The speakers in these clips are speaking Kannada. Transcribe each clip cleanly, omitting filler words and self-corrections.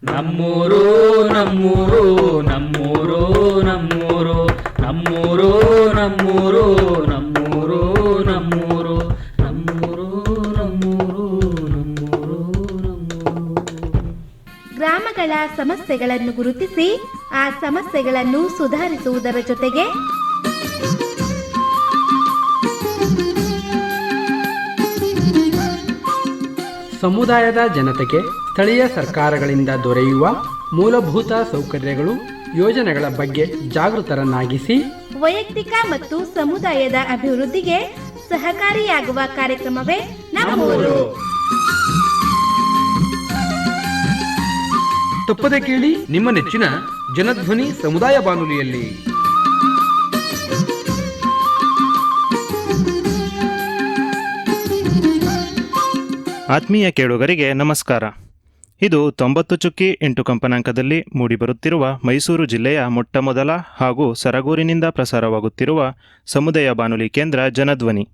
ನಮ್ಮೂರು ನಮ್ಮೂರು ನಮ್ಮೂರು ನಮ್ಮೂರು ನಮ್ಮೂರು ನಮ್ಮೂರು ನಮ್ಮೂರು ನಮ್ಮೂರು ನಮ್ಮೂರು ನಮ್ಮೂರು ನಮ್ಮೂರು ನಮ್ಮೂರು. ಗ್ರಾಮಗಳ ಸಮಸ್ಯೆಗಳನ್ನು ಗುರುತಿಸಿ ಆ ಸಮಸ್ಯೆಗಳನ್ನು ಸುಧಾರಿಸುವುದರ ಜೊತೆಗೆ ಸಮುದಾಯದ ಜನತೆಗೆ ಸ್ಥಳೀಯ ಸರ್ಕಾರಗಳಿಂದ ದೊರೆಯುವ ಮೂಲಭೂತ ಸೌಕರ್ಯಗಳು ಯೋಜನೆಗಳ ಬಗ್ಗೆ ಜಾಗೃತರನ್ನಾಗಿಸಿ ವೈಯಕ್ತಿಕ ಮತ್ತು ಸಮುದಾಯದ ಅಭಿವೃದ್ಧಿಗೆ ಸಹಕಾರಿಯಾಗುವ ಕಾರ್ಯಕ್ರಮವೇ ನಮ್ಮೂರು. ತಪ್ಪದೆ ಕೇಳಿ ನಿಮ್ಮ ನೆಚ್ಚಿನ ಜನಧ್ವನಿ ಸಮುದಾಯ ಬಾನುಲಿಯಲ್ಲಿ. ಆತ್ಮೀಯ ಕೇಳುಗರಿಗೆ ನಮಸ್ಕಾರ. ಇದು 90.8 ಕಂಪನಾಂಕದಲ್ಲಿ ಮೂಡಿಬರುತ್ತಿರುವ ಮೈಸೂರು ಜಿಲ್ಲೆಯ ಮೊಟ್ಟಮೊದಲ ಹಾಗೂ ಸರಗೂರಿನಿಂದ ಪ್ರಸಾರವಾಗುತ್ತಿರುವ ಸಮುದಾಯ ಬಾನುಲಿ ಕೇಂದ್ರ ಜನಧ್ವನಿ.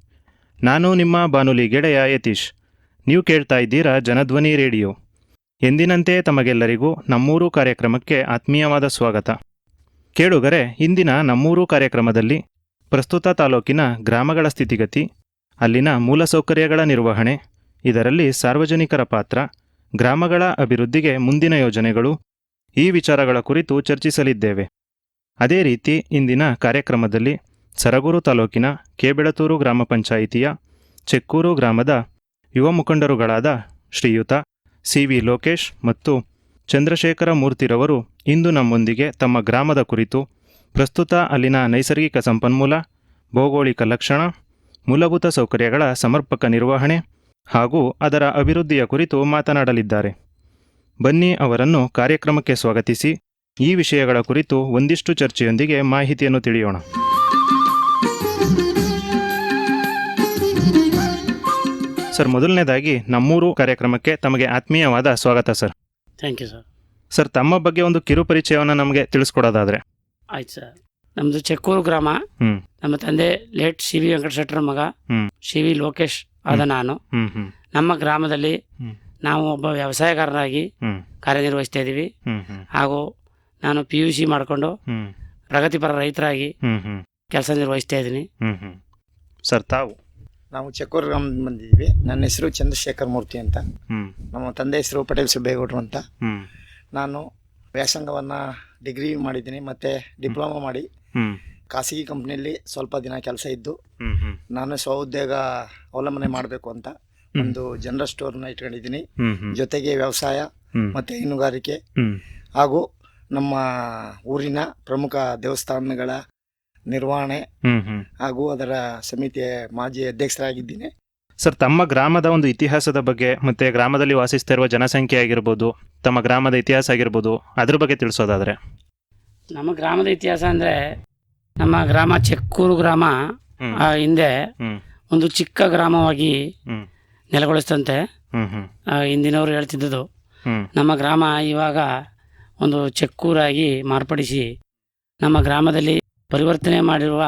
ನಾನು ನಿಮ್ಮ ಬಾನುಲಿ ಗೆಳೆಯ ಯತೀಶ್. ನೀವು ಕೇಳ್ತಾ ಇದ್ದೀರಾ ಜನಧ್ವನಿ ರೇಡಿಯೋ. ಎಂದಿನಂತೆ ತಮಗೆಲ್ಲರಿಗೂ ನಮ್ಮೂರು ಕಾರ್ಯಕ್ರಮಕ್ಕೆ ಆತ್ಮೀಯವಾದ ಸ್ವಾಗತ. ಕೇಳುಗರೆ, ಇಂದಿನ ನಮ್ಮೂರು ಕಾರ್ಯಕ್ರಮದಲ್ಲಿ ಪ್ರಸ್ತುತ ತಾಲೂಕಿನ ಗ್ರಾಮಗಳ ಸ್ಥಿತಿಗತಿ, ಅಲ್ಲಿನ ಮೂಲಸೌಕರ್ಯಗಳ ನಿರ್ವಹಣೆ, ಇದರಲ್ಲಿ ಸಾರ್ವಜನಿಕರ ಪಾತ್ರ, ಗ್ರಾಮಗಳ ಅಭಿವೃದ್ಧಿಗೆ ಮುಂದಿನ ಯೋಜನೆಗಳು, ಈ ವಿಚಾರಗಳ ಕುರಿತು ಚರ್ಚಿಸಲಿದ್ದೇವೆ. ಅದೇ ರೀತಿ ಇಂದಿನ ಕಾರ್ಯಕ್ರಮದಲ್ಲಿ ಸರಗೂರು ತಾಲೂಕಿನ ಕೇಬೆಳತೂರು ಗ್ರಾಮ ಪಂಚಾಯಿತಿಯ ಚೆಕ್ಕೂರು ಗ್ರಾಮದ ಯುವ ಮುಖಂಡರುಗಳಾದ ಶ್ರೀಯುತ ಸಿ.ವಿ. ಲೋಕೇಶ್ ಮತ್ತು ಚಂದ್ರಶೇಖರ ಮೂರ್ತಿರವರು ಇಂದು ನಮ್ಮೊಂದಿಗೆ ತಮ್ಮ ಗ್ರಾಮದ ಕುರಿತು, ಪ್ರಸ್ತುತ ಅಲ್ಲಿನ ನೈಸರ್ಗಿಕ ಸಂಪನ್ಮೂಲ, ಭೌಗೋಳಿಕ ಲಕ್ಷಣ, ಮೂಲಭೂತ ಸೌಕರ್ಯಗಳ ಸಮರ್ಪಕ ನಿರ್ವಹಣೆ ಹಾಗೂ ಅದರ ಅಭಿವೃದ್ಧಿಯ ಕುರಿತು ಮಾತನಾಡಲಿದ್ದಾರೆ. ಬನ್ನಿ ಅವರನ್ನು ಕಾರ್ಯಕ್ರಮಕ್ಕೆ ಸ್ವಾಗತಿಸಿ ಈ ವಿಷಯಗಳ ಕುರಿತು ಒಂದಿಷ್ಟು ಚರ್ಚೆಯೊಂದಿಗೆ ಮಾಹಿತಿಯನ್ನು ತಿಳಿಯೋಣ. ಸರ್, ಮೊದಲನೇದಾಗಿ ನಮ್ಮೂರು ಕಾರ್ಯಕ್ರಮಕ್ಕೆ ತಮಗೆ ಆತ್ಮೀಯವಾದ ಸ್ವಾಗತ sir. Thank you sir. Sir, ತಮ್ಮ ಬಗ್ಗೆ ಒಂದು ಕಿರು ಪರಿಚಯವನ್ನು ನಮಗೆ ತಿಳಿಸ್ಕೊಡೋದಾದರೆ. ಆಯ್ತು ಸರ್. ನಮ್ಮದು ಚೆಕ್ಕೂರು ಗ್ರಾಮ. ನಮ್ಮ ತಂದೆ ಲೇಟ್ ಸಿ.ವಿ. ವೆಂಕಟಶೆಟ್ಟರ ಮಗ ಸಿ.ವಿ. ಲೋಕೇಶ್ ಆದ ನಾನು. ನಮ್ಮ ಗ್ರಾಮದಲ್ಲಿ ನಾವು ಒಬ್ಬ ವ್ಯವಸಾಯಗಾರರಾಗಿ ಕಾರ್ಯನಿರ್ವಹಿಸ್ತಾ ಇದ್ದೀವಿ. ಹಾಗೂ ನಾನು PUC ಮಾಡಿಕೊಂಡು ಪ್ರಗತಿಪರ ರೈತರಾಗಿ ಕೆಲಸ ನಿರ್ವಹಿಸ್ತಾ ಇದ್ದೀನಿ. ಸರ್, ತಾವು? ನಾವು ಚೆಕ್ಕೂರು ಗ್ರಾಮದಿಂದ ಬಂದಿದ್ದೀವಿ. ನನ್ನ ಹೆಸರು ಚಂದ್ರಶೇಖರ್ ಮೂರ್ತಿ ಅಂತ. ನಮ್ಮ ತಂದೆ ಹೆಸರು ಪಟೇಲ್ ಸುಬ್ಬೇಗೌಡರು ಅಂತ. ನಾನು ವ್ಯಾಸಂಗವನ್ನು ಡಿಗ್ರಿ ಮಾಡಿದ್ದೀನಿ ಮತ್ತು ಡಿಪ್ಲೊಮಾ ಮಾಡಿ ಖಾಸಗಿ ಕಂಪ್ನಿಯಲ್ಲಿ ಸ್ವಲ್ಪ ದಿನ ಕೆಲಸ ಇದ್ದು ನಾನು ಸ್ವಉದ್ಯೋಗ ಅವಲಂಬನೆ ಮಾಡಬೇಕು ಅಂತ ಒಂದು ಜನರಲ್ ಸ್ಟೋರ್ನ ಇಟ್ಕೊಂಡಿದ್ದೀನಿ. ಜೊತೆಗೆ ವ್ಯವಸಾಯ ಮತ್ತು ಹೈನುಗಾರಿಕೆ ಹಾಗೂ ನಮ್ಮ ಊರಿನ ಪ್ರಮುಖ ದೇವಸ್ಥಾನಗಳ ನಿರ್ವಹಣೆ ಹಾಗೂ ಅದರ ಸಮಿತಿಯ ಮಾಜಿ ಅಧ್ಯಕ್ಷರಾಗಿದ್ದೀನಿ. ಸರ್, ತಮ್ಮ ಗ್ರಾಮದ ಒಂದು ಇತಿಹಾಸದ ಬಗ್ಗೆ ಮತ್ತು ಗ್ರಾಮದಲ್ಲಿ ವಾಸಿಸ್ತಿರುವ ಜನಸಂಖ್ಯೆ ಆಗಿರ್ಬೋದು, ತಮ್ಮ ಗ್ರಾಮದ ಇತಿಹಾಸ ಆಗಿರ್ಬೋದು, ಅದ್ರ ಬಗ್ಗೆ ತಿಳಿಸೋದಾದರೆ. ನಮ್ಮ ಗ್ರಾಮದ ಇತಿಹಾಸ ಅಂದರೆ, ನಮ್ಮ ಗ್ರಾಮ ಚೆಕ್ಕೂರು ಗ್ರಾಮ ಹಿಂದೆ ಒಂದು ಚಿಕ್ಕ ಗ್ರಾಮವಾಗಿ ನೆಲೆಗೊಳಿಸ್ತಂತೆ ಹಿಂದಿನವರು ಹೇಳ್ತಿದ್ದದು. ನಮ್ಮ ಗ್ರಾಮ ಇವಾಗ ಒಂದು ಚೆಕ್ಕೂರಾಗಿ ಮಾರ್ಪಡಿಸಿ ನಮ್ಮ ಗ್ರಾಮದಲ್ಲಿ ಪರಿವರ್ತನೆ ಮಾಡಿರುವ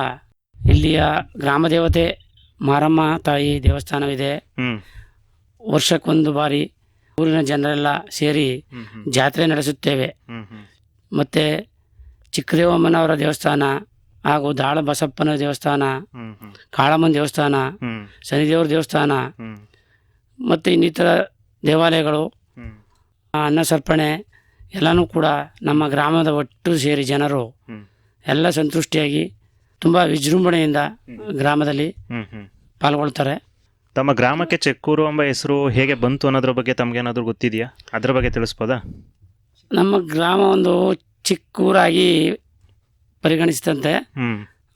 ಇಲ್ಲಿಯ ಗ್ರಾಮ ದೇವತೆ ಮಾರಮ್ಮ ತಾಯಿ ದೇವಸ್ಥಾನವಿದೆ. ವರ್ಷಕ್ಕೊಂದು ಬಾರಿ ಊರಿನ ಜನರೆಲ್ಲ ಸೇರಿ ಜಾತ್ರೆ ನಡೆಸುತ್ತೇವೆ. ಮತ್ತು ಚಿಕ್ಕದೇವಮ್ಮನವರ ದೇವಸ್ಥಾನ ಹಾಗೂ ದಾಳ ಬಸಪ್ಪನ ದೇವಸ್ಥಾನ, ಕಾಳಮ್ಮನ ದೇವಸ್ಥಾನ, ಶನಿದೇವರ ದೇವಸ್ಥಾನ ಮತ್ತು ಇನ್ನಿತರ ದೇವಾಲಯಗಳು, ಅನ್ನಸರ್ಪಣೆ ಎಲ್ಲನೂ ಕೂಡ ನಮ್ಮ ಗ್ರಾಮದ ಒಟ್ಟು ಸೇರಿ ಜನರು ಎಲ್ಲ ಸಂತುಷ್ಟಿಯಾಗಿ ತುಂಬ ವಿಜೃಂಭಣೆಯಿಂದ ಗ್ರಾಮದಲ್ಲಿ ಪಾಲ್ಗೊಳ್ತಾರೆ. ತಮ್ಮ ಗ್ರಾಮಕ್ಕೆ ಚೆಕ್ಕೂರು ಎಂಬ ಹೆಸರು ಹೇಗೆ ಬಂತು ಅನ್ನೋದ್ರ ಬಗ್ಗೆ ತಮಗೇನಾದರೂ ಗೊತ್ತಿದೆಯಾ? ಅದರ ಬಗ್ಗೆ ತಿಳಿಸ್ಬೋದಾ? ನಮ್ಮ ಗ್ರಾಮ ಒಂದು ಚಿಕ್ಕೂರಾಗಿ ಪರಿಗಣಿಸಿದಂತೆ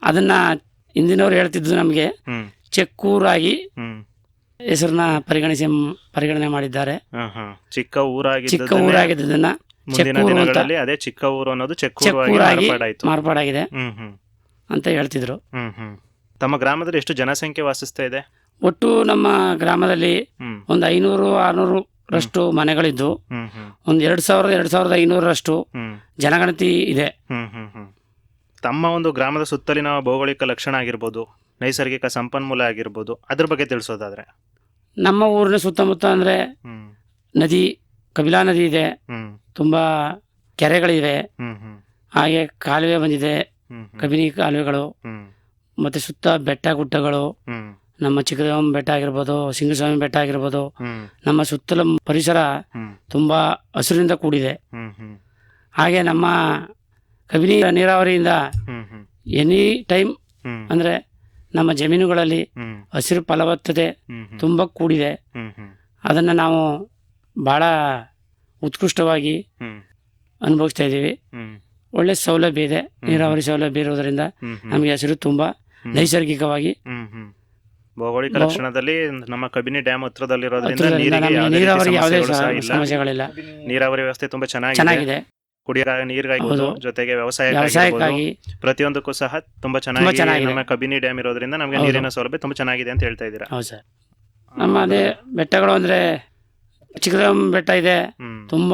ಅದನ್ನು ಹಿಂದಿನವ್ರು ಹೇಳ್ತಿದ್ದು ನಮಗೆ ಚೆಕ್ಕೂರಾಗಿ ಹೆಸರನ್ನ ಪರಿಗಣನೆ ಮಾಡಿದ್ದಾರೆ. ಚಿಕ್ಕ ಊರಾಗಿದ್ದನ್ನ ಅದೇ ಚಿಕ್ಕ ಊರು ಅನ್ನೋದು ಚೆಕ್ಕೂರಾಗಿ ಮಾರ್ಪಾಡಾಗಿದೆ ಅಂತ ಹೇಳ್ತಿದ್ರು. ತಮ್ಮ ಗ್ರಾಮದಲ್ಲಿ ಎಷ್ಟು ಜನಸಂಖ್ಯೆ ವಾಸಿಸ್ತಾ ಇದೆ? ಒಟ್ಟು ನಮ್ಮ ಗ್ರಾಮದಲ್ಲಿ ಒಂದು 500-600ರಷ್ಟು ಮನೆಗಳಿದ್ದು ಒಂದು 2,000-2,500ರಷ್ಟು ಜನಗಣತಿ ಇದೆ. ತಮ್ಮ ಒಂದು ಗ್ರಾಮದ ಸುತ್ತಲಿನ ಭೌಗೋಳಿಕ ಲಕ್ಷಣ ಆಗಿರ್ಬೋದು, ನೈಸರ್ಗಿಕ ಸಂಪನ್ಮೂಲ ಆಗಿರ್ಬೋದು, ಅದ್ರ ಬಗ್ಗೆ ತಿಳಿಸೋದಾದ್ರೆ. ನಮ್ಮ ಊರಿನ ಸುತ್ತಮುತ್ತ ಅಂದರೆ ನದಿ ಕಬಿಲಾ ನದಿ ಇದೆ, ಹ್ಮ್ ತುಂಬ ಕೆರೆಗಳಿವೆ, ಹ್ಮ್ ಹ್ಮ್ ಹಾಗೆ ಕಾಲುವೆ ಬಂದಿದೆ, ಹ್ಮ್ ಕಬಿನಿ ಕಾಲುವೆಗಳು, ಹ್ಮ್ ಮತ್ತು ಸುತ್ತ ಬೆಟ್ಟ ಗುಡ್ಡಗಳು, ಹ್ಮ್ ನಮ್ಮ ಚಿಕ್ಕದೇವಮ್ಮ ಬೆಟ್ಟ ಆಗಿರ್ಬೋದು, ಸಿಂಗಸ್ವಾಮಿ ಬೆಟ್ಟ ಆಗಿರ್ಬೋದು, ಹ್ಮ್ ನಮ್ಮ ಸುತ್ತಲ ಪರಿಸರ ಹ್ಮ್ ತುಂಬ ಹಸಿರಿಂದ ಕೂಡಿದೆ. ಹ್ಮ್ ಹ್ಮ್ ಹಾಗೆ ನಮ್ಮ ಕಬಿನಿ ನೀರಾವರಿಯಿಂದ ಹ್ಮ್ ಹ್ಮ್ ಎನಿ ಟೈಮ್ ಹ್ಮ್ ಅಂದರೆ ನಮ್ಮ ಜಮೀನುಗಳಲ್ಲಿ ಹ್ಮ್ ಹಸಿರು ಫಲವತ್ತತೆ ಹ್ಮ್ ಹ್ಮ್ ತುಂಬ ಕೂಡಿದೆ. ಹ್ಮ್ ಹ್ಮ್ ಅದನ್ನು ನಾವು ಭಾಳ ಉತ್ಕೃಷ್ಟವಾಗಿ ಹ್ಮ್ ಅನುಭವಿಸ್ತಾ ಇದ್ದೀವಿ. ಹ್ಮ್ ಒಳ್ಳೆ ಸೌಲಭ್ಯ ಇದೆ, ನೀರಾವರಿ ಸೌಲಭ್ಯ ಇರೋದರಿಂದ ಹ್ಮ್ ಹ್ಮ್ ನಮಗೆ ಹಸಿರು ತುಂಬ ನೈಸರ್ಗಿಕವಾಗಿ ಹ್ಮ್ ಹ್ಮ್ ಭೌಗೋಳಿಕ ಲಕ್ಷಣದಲ್ಲಿ ನಮ್ಮ ಕಬಿನಿ ಡ್ಯಾಮ್ ಹತ್ರದಲ್ಲಿರೋದ್ರಿಂದ ಹತ್ತಿರದಿಂದ ನೀರಿಗೆ ನಮಗೆ ಯಾವುದೇ ರೀತಿ ನೀರಾವರಿ ಯಾವುದೇ ಸಮಸ್ಯೆಗಳು ಸಹ ಇಲ್ಲ. ಸಮಸ್ಯೆಗಳಿಲ್ಲ, ನೀರಾವರಿ ವ್ಯವಸ್ಥೆ ತುಂಬಾ ಚೆನ್ನಾಗಿದೆ. ಚೆನ್ನಾಗಿದೆ. ಕುಡಿಯ ನೀರಿಗಾಗಿರ್ಬೋದು, ಹೌದು. ಜೊತೆಗೆ ವ್ಯವಸಾಯಕ್ಕಾಗಿ ಪ್ರತಿಯೊಂದಕ್ಕೂ ಸಹ ತುಂಬಾ ಚೆನ್ನಾಗಿ ಚೆನ್ನಾಗಿದೆ. ನಮ್ಮ ಕಬಿನಿ ಡ್ಯಾಮ್ ಇರೋದ್ರಿಂದ ನಮಗೆ ಹೌದು. ನೀರಿನ ಸೌಲಭ್ಯ ತುಂಬಾ ಚೆನ್ನಾಗಿದೆ ಅಂತ ಹೇಳ್ತಾ ಇದ್ದೀರಾ. ಹೌದು ಸರ್. ನಮ್ಮ ಅದೇ ಬೆಟ್ಟಗಳು ಅಂದರೆ ಚಿಕ್ಕದೇವಮ್ಮ ಬೆಟ್ಟ ಇದೆ, ಹ್ಮ್ ತುಂಬ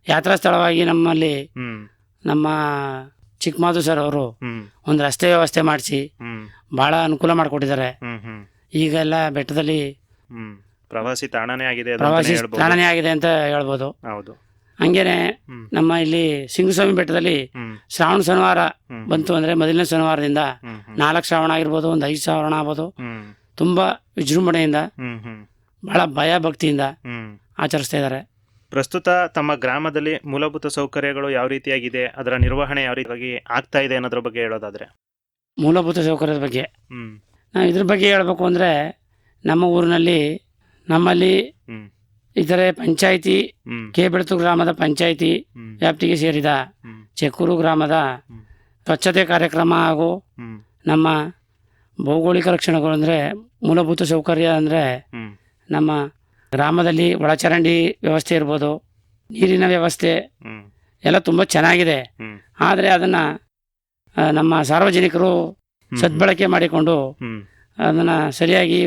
ಯಾತ್ರಾ ಸ್ಥಳವಾಗಿ ನಮ್ಮಲ್ಲಿ ಹ್ಮ್ ನಮ್ಮ ಚಿಕ್ಕಮಾದು ಸರ್ ಅವರು ಹ್ಮ್ ಒಂದು ರಸ್ತೆ ವ್ಯವಸ್ಥೆ ಮಾಡಿಸಿ ಹ್ಮ್ ಭಾಳ ಅನುಕೂಲ ಮಾಡಿಕೊಟ್ಟಿದ್ದಾರೆ. ಹ್ಮ್ ಹ್ಮ್ ಈಗೆಲ್ಲ ಬೆಟ್ಟದಲ್ಲಿ ಹ್ಮ್ ಪ್ರವಾಸಿ ತಾಣನೇ ಆಗಿದೆ ಅದು ಪ್ರವಾಸಿ ಅಂತಾನೆ ಹೇಳ್ಬೋದು. ತಾಣನೇ ಆಗಿದೆ ಅಂತ ಹೇಳ್ಬೋದು. ಹೌದು. ಹಂಗೇನೆ ಹ್ಮ್. ನಮ್ಮ ಇಲ್ಲಿ ಸಿಂಗಸ್ವಾಮಿ ಬೆಟ್ಟದಲ್ಲಿ ಹ್ಮ್ ಶ್ರಾವಣ ಶನಿವಾರ ಹ್ಮ್. ಬಂತು ಅಂದರೆ ಮೊದಲನೇ ಶನಿವಾರದಿಂದ ಹ್ಮ್ ಹ್ಮ್ 4 ಶ್ರಾವಣ ಆಗಿರ್ಬೋದು, ಒಂದು 5 ಶ್ರಾವಣ ಆಗ್ಬೋದು, ಹ್ಮ್ ತುಂಬ ವಿಜೃಂಭಣೆಯಿಂದ ಹ್ಮ್ ಹ್ಮ್ ಭಾಳ ಭಯ ಭಕ್ತಿಯಿಂದ ಹ್ಮ್ ಆಚರಿಸ್ತಾ ಇದ್ದಾರೆ. ಪ್ರಸ್ತುತ ತಮ್ಮ ಗ್ರಾಮದಲ್ಲಿ ಮೂಲಭೂತ ಸೌಕರ್ಯಗಳು ಯಾವ ರೀತಿಯಾಗಿದೆ, ಅದರ ನಿರ್ವಹಣೆ ಯಾವ ರೀತಿಯಾಗಿ ಆಗ್ತಾ ಇದೆ ಅನ್ನೋದ್ರ ಬಗ್ಗೆ ಹೇಳೋದಾದ್ರೆ. ಮೂಲಭೂತ ಸೌಕರ್ಯದ ಬಗ್ಗೆ ಹ್ಮ್ ನಾವು ಇದ್ರ ಬಗ್ಗೆ ಹೇಳಬೇಕು ಅಂದರೆ ನಮ್ಮ ಊರಿನಲ್ಲಿ ನಮ್ಮಲ್ಲಿ ಹ್ಮ್ ಇತರೆ ಪಂಚಾಯಿತಿ ಹ್ಮ್ ಕೆಬೆಳತು ಗ್ರಾಮದ ಪಂಚಾಯಿತಿ ಹ್ಮ್ ವ್ಯಾಪ್ತಿಗೆ ಸೇರಿದ ಹ್ಮ್ ಚೆಕ್ಕೂರು ಗ್ರಾಮದ ಹ್ಮ್. ಸ್ವಚ್ಛತೆ ಕಾರ್ಯಕ್ರಮ ಹಾಗೂ ಹ್ಮ್ ನಮ್ಮ ಭೌಗೋಳಿಕ ಲಕ್ಷಣಗಳು ಅಂದರೆ ಮೂಲಭೂತ ಸೌಕರ್ಯ ಅಂದರೆ ಹ್ಮ್ ನಮ್ಮ ಗ್ರಾಮದಲ್ಲಿ ಒಳಚರಂಡಿ ವ್ಯವಸ್ಥೆ ಇರ್ಬೋದು, ನೀರಿನ ವ್ಯವಸ್ಥೆ ಹ್ಮ್ ಎಲ್ಲ ತುಂಬ ಚೆನ್ನಾಗಿದೆ. ಹ್ಮ್ ಆದರೆ ಅದನ್ನು ನಮ್ಮ ಸಾರ್ವಜನಿಕರು ಸದ್ಬಳಕೆ ಮಾಡಿಕೊಂಡು ಹ್ಮ್ ಅದನ್ನು ಸರಿಯಾಗಿ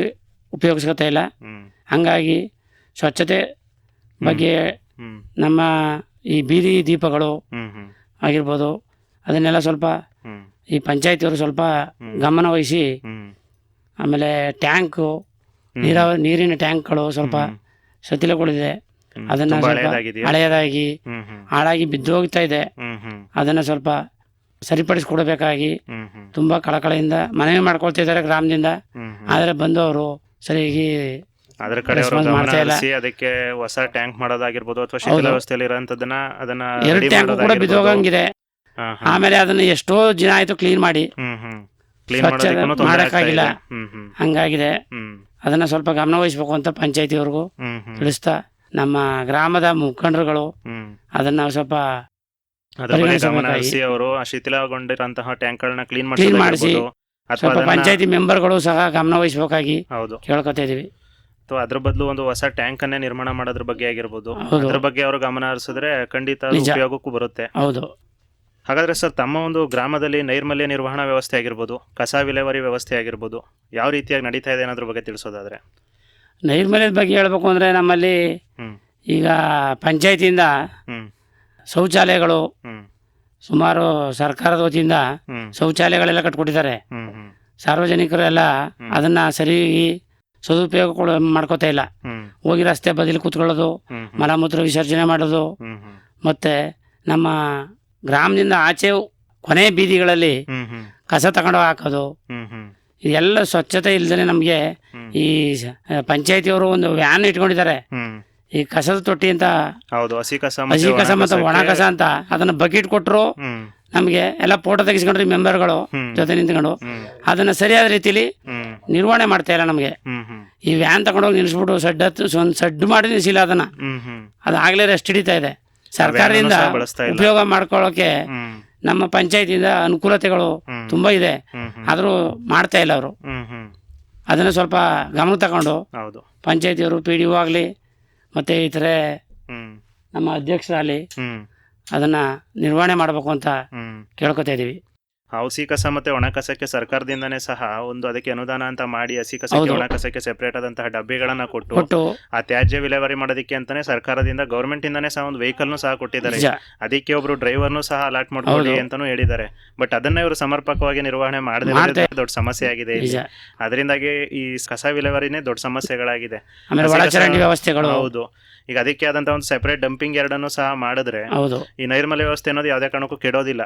ಉಪಯೋಗಿಸ್ಕೊತಾ ಇಲ್ಲ. ಹ್ಮ್ ಹಾಗಾಗಿ ಸ್ವಚ್ಛತೆ ಬಗ್ಗೆ ಹ್ಮ್ ನಮ್ಮ ಈ ಬೀದಿ ದೀಪಗಳು ಹ್ಮ್ ಹ್ಮ್ ಆಗಿರ್ಬೋದು, ಅದನ್ನೆಲ್ಲ ಸ್ವಲ್ಪ ಹ್ಮ್ ಈ ಪಂಚಾಯತಿಯವರು ಸ್ವಲ್ಪ ಗಮನ ವಹಿಸಿ, ಹ್ಮ್ ಆಮೇಲೆ ಟ್ಯಾಂಕು ನೀರಿನ ಟ್ಯಾಂಕ್ಗಳು ಸ್ವಲ್ಪ ಸತಿಲಗಳಿದೆ, ಅದನ್ನು ತುಂಬಾ ಸ್ವಲ್ಪ ಹಳೆಯದಾಗಿದೆಯಾ? ಹಳೆಯದಾಗಿ ಹ್ಮ್ ಹ್ಮ್ ಹಾಳಾಗಿ ಬಿದ್ದೋಗ್ತಾ ಇದೆ. ಹ್ಮ್ ಹ್ಮ್ ಅದನ್ನು ಸ್ವಲ್ಪ ಸರಿಪಡಿಸ್ಕೊಡ್ಬೇಕಾಗಿ ಹ್ಮ್ ಹ್ಮ್ ತುಂಬ ಕಳಕಳಿಯಿಂದ ಮನವಿ ಮಾಡ್ಕೊಳ್ತಿದ್ದಾರೆ ಗ್ರಾಮದಿಂದ. ಹ್ಮ್ ಹ್ಮ್ ಆದರೆ ಬಂದು ಅವರು ಸರಿಯಾಗಿ ಅದ್ರ ಕಡೆ ಅವರು response ಗಮನ ಮಾಡ್ತಾ ಇಲ್ಲ. ಹರಿಸಿ ಅದಕ್ಕೆ ಹೊಸ ಟ್ಯಾಂಕ್ ಮಾಡೋದಾಗಿರ್ಬೋದು ಅಥವಾ ಶಿಥಿಲ ವ್ಯವಸ್ಥೆಯಲ್ಲಿ ಇರೋಂಥದ್ದನ್ನ ಅದನ್ನ 2 ready ಟ್ಯಾಂಕು ಕೂಡ ಮಾಡೋದಾಗಿರ್ಬೋದು. ಬಿದ್ದೋಗಂಗಿದೆ. ಹಾ, ಹಾ. ಆಮೇಲೆ ಅದನ್ನು ಎಷ್ಟೋ ದಿನ ಆಯಿತು ಕ್ಲೀನ್ ಮಾಡಿ, ಹ್ಮ್ ಹ್ಮ್ ಕ್ಲೀನ್ ಸ್ವಚ್ಛ ಮಾಡೋದಕ್ಕೂ ತೊಂದರೆ ಆಗ್ತಾ ಮಾಡೋಕ್ಕಾಗಿಲ್ಲ. ಇದೆ. ಹ್ಮ್ ಹ್ಮ್ ಹಂಗಾಗಿದೆ. ಹ್ಮ್ ಅದನ್ನು ಸ್ವಲ್ಪ ಗಮನ ವಹಿಸ್ಬೇಕು ಅಂತ ಪಂಚಾಯತಿಯವ್ರಿಗೂ ಹ್ಮ್ ಹ್ಮ್ ತಿಳಿಸ್ತಾ, ನಮ್ಮ ಗ್ರಾಮದ ಮುಖಂಡರುಗಳು ಹ್ಮ್ ಅದನ್ನು ಸ್ವಲ್ಪ ಅದ್ರ ಬಗ್ಗೆ ಗಮನ ಪರಿಗಣಿಸಬೇಕಾಗಿ. ಹರಿಸಿ ಅವರು ಆ ಶಿಥಿಲಗೊಂಡಿರುವಂತಹ ಟ್ಯಾಂಕ್ಗಳನ್ನ ಕ್ಲೀನ್ ಕ್ಲೀನ್ ಮಾಡಿಸಿ ಅಥವಾ ಸ್ವಲ್ಪ ಅದನ್ನ ಪಂಚಾಯತಿ ಮೆಂಬರ್ಗಳು ಸಹ ಗಮನ ವಹಿಸ್ಬೇಕಾಗಿ ಹೌದು ಕೇಳ್ಕೊತಾ ಇದೀವಿ. ಅಥವಾ ಅದ್ರ ಬದಲು ಒಂದು ಹೊಸ ಟ್ಯಾಂಕ್ ಅನ್ನೇ ನಿರ್ಮಾಣ ಮಾಡೋದ್ರ ಬಗ್ಗೆ ಆಗಿರ್ಬೋದು, ಹೌದು. ಅದ್ರ ಬಗ್ಗೆ ಅವರು ಗಮನ ಹರಿಸಿದ್ರೆ ಖಂಡಿತ ಅದು ನಿಜ. ಉಪಯೋಗಕ್ಕೂ ಬರುತ್ತೆ. ಹೌದು. ಹಾಗಾದ್ರೆ ಸರ್, ತಮ್ಮ ಒಂದು ಗ್ರಾಮದಲ್ಲಿ ನೈರ್ಮಲ್ಯ ನಿರ್ವಹಣಾ ವ್ಯವಸ್ಥೆ ಆಗಿರ್ಬೋದು, ಕಸ ವಿಲೇವಾರಿ ವ್ಯವಸ್ಥೆ ಆಗಿರ್ಬೋದು, ಯಾವ ರೀತಿಯಾಗಿ ನಡೀತಾ ಇದೆ ಅನ್ನೋದ್ರ ಬಗ್ಗೆ ತಿಳಿಸೋದಾದ್ರೆ. ನೈರ್ಮಲ್ಯದ ಬಗ್ಗೆ ಹೇಳಬೇಕು ಅಂದರೆ ನಮ್ಮಲ್ಲಿ ಹ್ಮ್ ಈಗ ಪಂಚಾಯತಿಯಿಂದ ಹ್ಮ್ ಶೌಚಾಲಯಗಳು ಹ್ಮ್ ಸುಮಾರು ಸರ್ಕಾರದ ವತಿಯಿಂದ ಹ್ಮ್ ಶೌಚಾಲಯಗಳೆಲ್ಲ ಕಟ್ಕೊಟ್ಟಿದ್ದಾರೆ. ಹ್ಮ್ ಹ್ಮ್ ಸಾರ್ವಜನಿಕರು ಎಲ್ಲ ಅದನ್ನು ಸರಿಯಾಗಿ ಸದುಪಯೋಗ ಮಾಡ್ಕೋತಾ ಇಲ್ಲ. ಹ್ಮ್ ಹೋಗಿ ರಸ್ತೆ ಬದಿಲಿ ಕೂತ್ಕೊಳ್ಳೋದು, ಹ್ಮ್ ಮಲಮೂತ್ರ ವಿಸರ್ಜನೆ ಮಾಡೋದು, ಹ್ಮ್ ಹ್ಮ್ ಮತ್ತು ನಮ್ಮ ಗ್ರಾಮದಿಂದ ಆಚೆ ಕೊನೆ ಬೀದಿಗಳಲ್ಲಿ ಹ್ಮ್ ಹ್ಮ್ ಕಸ ತಗೊಂಡು ಹಾಕೋದು, ಹ್ಮ್ ಹ್ಮ್ ಇದೆಲ್ಲ ಸ್ವಚ್ಛತೆ ಇಲ್ದೇ ನಮಗೆ ಈ ಪಂಚಾಯತಿಯವರು ಒಂದು ವ್ಯಾನ್ ಇಟ್ಕೊಂಡಿದ್ದಾರೆ. ಹ್ಮ್ ಈ ಕಸದ ತೊಟ್ಟಿ ಅಂತ, ಹೌದು, ಹಸಿ ಕಸ ಹಸಿ ಕಸ ಮತ್ತು ಒಣ ಕಸ ಅಂತ ಅದನ್ನು ಬಕೆಟ್ ಕೊಟ್ಟರು ಹ್ಮ್ ನಮಗೆ ಎಲ್ಲ ಫೋಟೋ ತೆಗಿಸ್ಕೊಂಡ್ರಿ ಮೆಂಬರ್ಗಳು ಜೊತೆ ನಿಂತ್ಕೊಂಡು ಅದನ್ನು ಸರಿಯಾದ ರೀತಿಲಿ ಹ್ಮ್ ನಿರ್ವಹಣೆ ಮಾಡ್ತಾ ಇಲ್ಲ ನಮಗೆ. ಹ್ಮ್ ಹ್ಮ್ ಈ ವ್ಯಾನ್ ತಗೊಂಡೋಗಿ ನಿಲ್ಲಿಸ್ಬಿಟ್ಟು ಒಂದು ಸಡ್ಡು ಮಾಡಿ ನಿಲ್ಲಿಸಿಲ್ಲ ಅದನ್ನು. ಹ್ಮ್ ಹ್ಮ್ ಅದು ಆಗಲೇ ರೆಸ್ಟ್ ಹಿಡಿತಾ ಇದೆ. ಸರ್ಕಾರದಿಂದ ಸಹ ಬಳಸ್ತಾ ಇಲ್ಲ. ಉಪಯೋಗ ಮಾಡ್ಕೊಳ್ಳೋಕೆ ಹ್ಮ್ ನಮ್ಮ ಪಂಚಾಯತಿಯಿಂದ ಅನುಕೂಲತೆಗಳು ತುಂಬ ಇದೆ, ಹ್ಮ್ ಹ್ಮ್ ಆದರೂ ಮಾಡ್ತಾ ಇಲ್ಲ ಅವರು. ಹ್ಮ್ ಹ್ಮ್ ಅದನ್ನು ಸ್ವಲ್ಪ ಗಮನ ತಗೊಂಡು ಹೌದು. ಪಂಚಾಯತಿಯವರು ಪಿ ಡಿ ಒ ಆಗಲಿ ಮತ್ತು ಇತರೆ ಹ್ಮ್ ನಮ್ಮ ಅಧ್ಯಕ್ಷರಾಗಲಿ ಹ್ಮ್ ಅದನ್ನು ನಿರ್ವಹಣೆ ಮಾಡಬೇಕು ಅಂತ ಹ್ಮ್ ಕೇಳ್ಕೊತಾ ಇದ್ದೀವಿ. ಹಸಿ ಕಸ ಮತ್ತೆ ಒಣ ಕಸಕ್ಕೆ ಸರ್ಕಾರದಿಂದನೇ ಸಹ ಒಂದು ಅದಕ್ಕೆ ಅನುದಾನ ಅಂತ ಮಾಡಿ ಹಸಿ ಕಸಕ್ಕೆ ಒಣ ಕಸಕ್ಕೆ ಸೆಪರೇಟ್ ಆದಂತಹ ಡಬ್ಬಿಗಳನ್ನ ಕೊಟ್ಟು ಆ ತ್ಯಾಜ್ಯ ವಿಲೇವಾರಿ ಮಾಡೋದಕ್ಕೆ ಅಂತಾನೆ ಸರ್ಕಾರದಿಂದ ಗೌರ್ಮೆಂಟ್ ಇಂದಾನೇ ಸಹ ಒಂದು ವೆಹಿಕಲ್ನು ಸಹ ಕೊಟ್ಟಿದ್ದಾರೆ. ಅದಕ್ಕೆ ಒಬ್ರು ಡ್ರೈವರ್ನು ಸಹ ಅಲಾಟ್ ಮಾಡ್ಕೊಳ್ಳಿ ಅಂತಾನು ಹೇಳಿದ್ದಾರೆ. ಬಟ್ ಅದನ್ನ ಇವರು ಸಮರ್ಪಕವಾಗಿ ನಿರ್ವಹಣೆ ಮಾಡದೇ ದೊಡ್ಡ ಸಮಸ್ಯೆ ಆಗಿದೆ ಇಲ್ಲಿ. ಅದರಿಂದಾಗಿ ಈ ಕಸ ವಿಲೇವಾರಿನೇ ದೊಡ್ಡ ಸಮಸ್ಯೆಗಳಾಗಿದೆ. ಹೌದು. ಈಗ ಅದಕ್ಕೆ ಆದಂತ ಒಂದು ಸೆಪರೇಟ್ ಡಂಪಿಂಗ್ ಯಾರ್ಡನ್ನು ಸಹ ಮಾಡಿದ್ರೆ ಈ ನೈರ್ಮಲ್ಯ ವ್ಯವಸ್ಥೆ ಅನ್ನೋದು ಯಾವುದೇ ಕಾರಣಕ್ಕೂ ಕೆಡೋದಿಲ್ಲ.